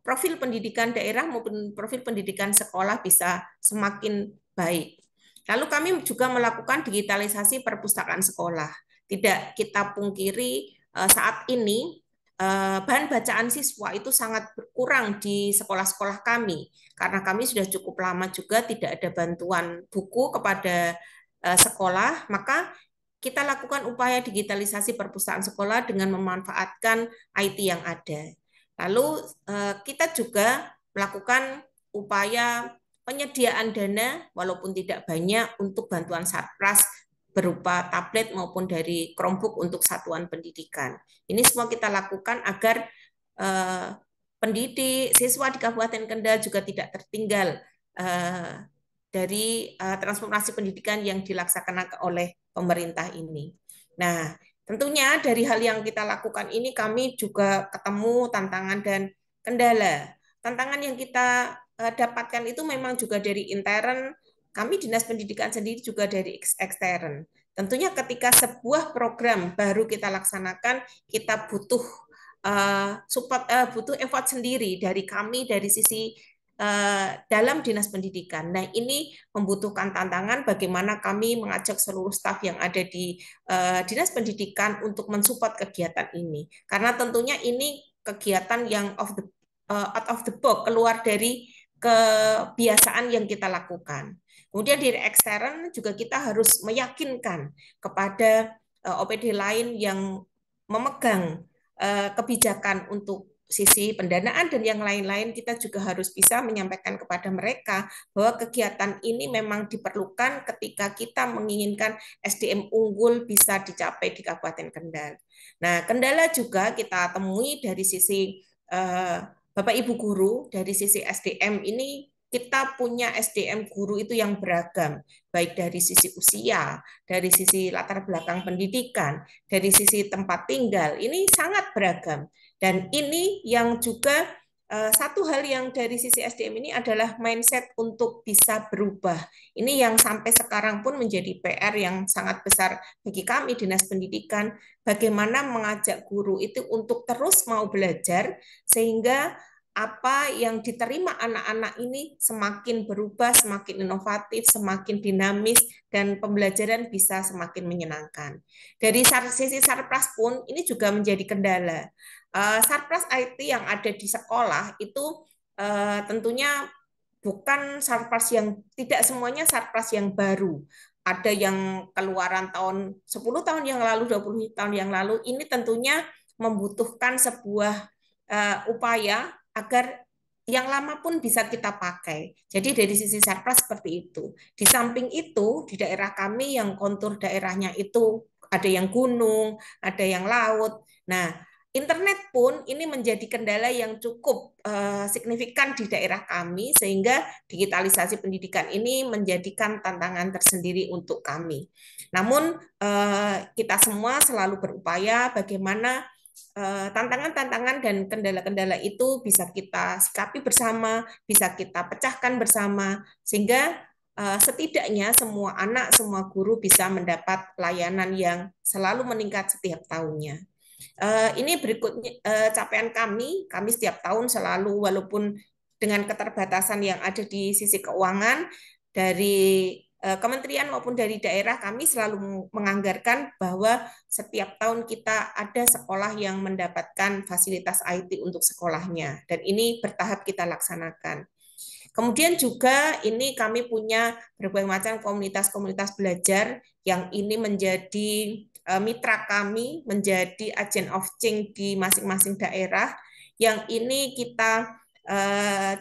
profil pendidikan daerah maupun profil pendidikan sekolah bisa semakin baik. Lalu kami juga melakukan digitalisasi perpustakaan sekolah. Tidak kita pungkiri saat ini bahan bacaan siswa itu sangat berkurang di sekolah-sekolah kami karena kami sudah cukup lama juga tidak ada bantuan buku kepada sekolah, maka kita lakukan upaya digitalisasi perpustakaan sekolah dengan memanfaatkan IT yang ada. Lalu kita juga melakukan upaya penyediaan dana walaupun tidak banyak untuk bantuan sarpras berupa tablet maupun dari Chromebook untuk satuan pendidikan. Ini semua kita lakukan agar pendidik, siswa di Kabupaten Kendal juga tidak tertinggal dari transformasi pendidikan yang dilaksanakan oleh pemerintah ini. Nah, tentunya dari hal yang kita lakukan ini kami juga ketemu tantangan dan kendala. Tantangan yang kita dapatkan itu memang juga dari intern, kami Dinas Pendidikan sendiri juga dari ekstern. Tentunya ketika sebuah program baru kita laksanakan, kita butuh support, butuh effort sendiri dari kami dari sisi dalam Dinas Pendidikan. Nah, ini membutuhkan tantangan bagaimana kami mengajak seluruh staf yang ada di Dinas Pendidikan untuk mensupport kegiatan ini. Karena tentunya ini kegiatan yang out of the box, keluar dari kebiasaan yang kita lakukan. Kemudian dari ekstern juga kita harus meyakinkan kepada OPD lain yang memegang kebijakan untuk sisi pendanaan dan yang lain-lain, kita juga harus bisa menyampaikan kepada mereka bahwa kegiatan ini memang diperlukan ketika kita menginginkan SDM unggul bisa dicapai di Kabupaten Kendal. Nah, kendala juga kita temui dari sisi Bapak Ibu guru, dari sisi SDM ini kita punya SDM guru itu yang beragam, baik dari sisi usia, dari sisi latar belakang pendidikan, dari sisi tempat tinggal, ini sangat beragam. Dan ini yang juga satu hal yang dari sisi SDM ini adalah mindset untuk bisa berubah. Ini yang sampai sekarang pun menjadi PR yang sangat besar bagi kami Dinas Pendidikan, bagaimana mengajak guru itu untuk terus mau belajar, sehingga apa yang diterima anak-anak ini semakin berubah, semakin inovatif, semakin dinamis, dan pembelajaran bisa semakin menyenangkan. Dari sisi sarpras pun ini juga menjadi kendala. Sarpras IT yang ada di sekolah itu tentunya bukan sarpras yang, tidak semuanya sarpras yang baru. ada yang keluaran tahun 10 tahun yang lalu, 20 tahun yang lalu, ini tentunya membutuhkan sebuah upaya agar yang lama pun bisa kita pakai. Jadi dari sisi surplus seperti itu. Di samping itu, di daerah kami yang kontur daerahnya itu ada yang gunung, ada yang laut. Nah, internet pun ini menjadi kendala yang cukup signifikan di daerah kami, sehingga digitalisasi pendidikan ini menjadikan tantangan tersendiri untuk kami. Namun kita semua selalu berupaya bagaimana tantangan-tantangan dan kendala-kendala itu bisa kita sikapi bersama, bisa kita pecahkan bersama, sehingga setidaknya semua anak, semua guru bisa mendapat layanan yang selalu meningkat setiap tahunnya. Ini berikutnya capaian kami setiap tahun selalu, walaupun dengan keterbatasan yang ada di sisi keuangan dari kementerian maupun dari daerah, kami selalu menganggarkan bahwa setiap tahun kita ada sekolah yang mendapatkan fasilitas IT untuk sekolahnya, dan ini bertahap kita laksanakan. Kemudian juga ini kami punya berbagai macam komunitas-komunitas belajar yang ini menjadi mitra kami, menjadi agent of change di masing-masing daerah, yang ini kita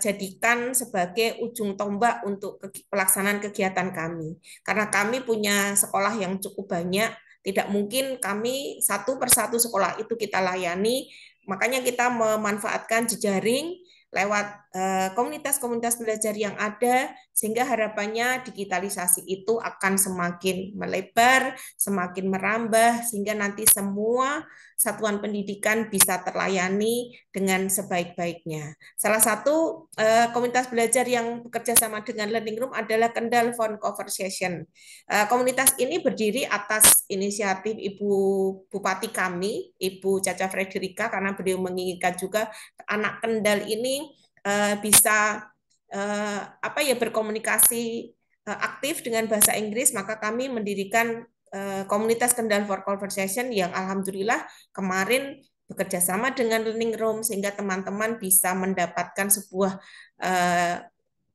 jadikan sebagai ujung tombak untuk pelaksanaan kegiatan kami. Karena kami punya sekolah yang cukup banyak, tidak mungkin kami satu persatu sekolah itu kita layani, makanya kita memanfaatkan jejaring lewat komunitas-komunitas belajar yang ada, sehingga harapannya digitalisasi itu akan semakin melebar, semakin merambah, sehingga nanti semua satuan pendidikan bisa terlayani dengan sebaik-baiknya. Salah satu komunitas belajar yang bekerja sama dengan Learning Room adalah Kendal Phone Conversation. Komunitas ini berdiri atas inisiatif Ibu Bupati kami, Ibu Caca Frederika, karena beliau menginginkan juga anak Kendal ini bisa berkomunikasi aktif dengan bahasa Inggris, maka kami mendirikan komunitas Kendal for Conversation yang alhamdulillah kemarin bekerja sama dengan Learning Room, sehingga teman-teman bisa mendapatkan sebuah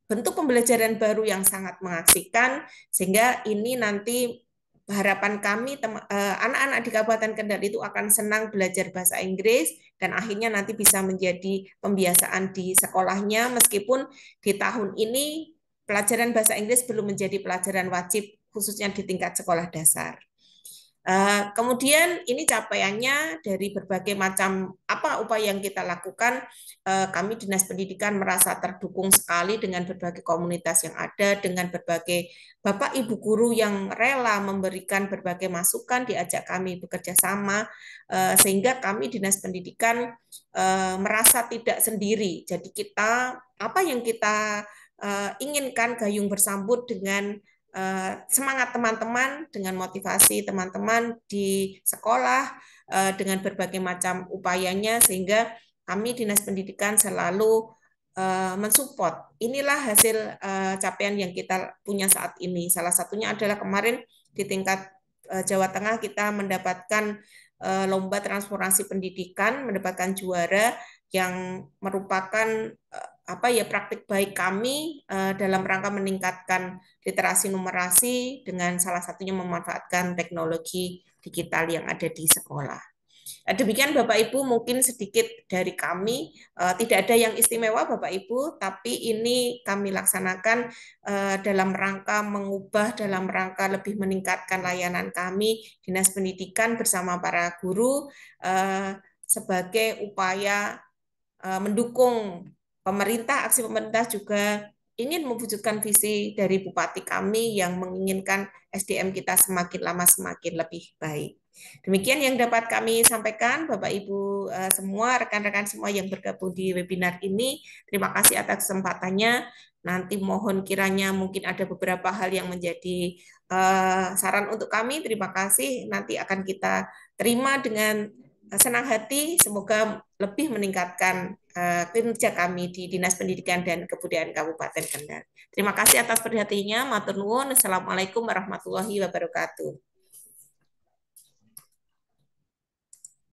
bentuk pembelajaran baru yang sangat mengasihkan, sehingga ini nanti harapan kami anak-anak di Kabupaten Kendal itu akan senang belajar bahasa Inggris, dan akhirnya nanti bisa menjadi pembiasaan di sekolahnya, meskipun di tahun ini pelajaran bahasa Inggris belum menjadi pelajaran wajib khususnya di tingkat sekolah dasar. Kemudian ini capaiannya dari berbagai macam upaya yang kita lakukan. Kami Dinas Pendidikan merasa terdukung sekali dengan berbagai komunitas yang ada, dengan berbagai Bapak Ibu guru yang rela memberikan berbagai masukan, diajak kami bekerja sama, sehingga kami Dinas Pendidikan merasa tidak sendiri. Jadi kita apa yang kita inginkan gayung bersambut dengan semangat teman-teman, dengan motivasi teman-teman di sekolah, dengan berbagai macam upayanya, sehingga kami Dinas Pendidikan selalu mensupport. Inilah hasil capaian yang kita punya saat ini. Salah satunya adalah kemarin di tingkat Jawa Tengah kita mendapatkan lomba transformasi pendidikan, mendapatkan juara yang merupakan praktik baik kami dalam rangka meningkatkan literasi numerasi dengan salah satunya memanfaatkan teknologi digital yang ada di sekolah. Demikian Bapak Ibu, mungkin sedikit dari kami, tidak ada yang istimewa Bapak Ibu, tapi ini kami laksanakan dalam rangka mengubah, dalam rangka lebih meningkatkan layanan kami Dinas Pendidikan bersama para guru sebagai upaya mendukung pemerintah. Aksi pemerintah juga ingin mewujudkan visi dari Bupati kami yang menginginkan SDM kita semakin lama semakin lebih baik. Demikian yang dapat kami sampaikan, Bapak Ibu semua, rekan-rekan semua yang bergabung di webinar ini. Terima kasih atas kesempatannya. Nanti mohon kiranya mungkin ada beberapa hal yang menjadi saran untuk kami. Terima kasih. Nanti akan kita terima dengan senang hati. Semoga lebih meningkatkan kinerja kami di Dinas Pendidikan dan Kebudayaan Kabupaten Kendal. Terima kasih atas perhatiannya. Matur nuwun. Assalamualaikum warahmatullahi wabarakatuh.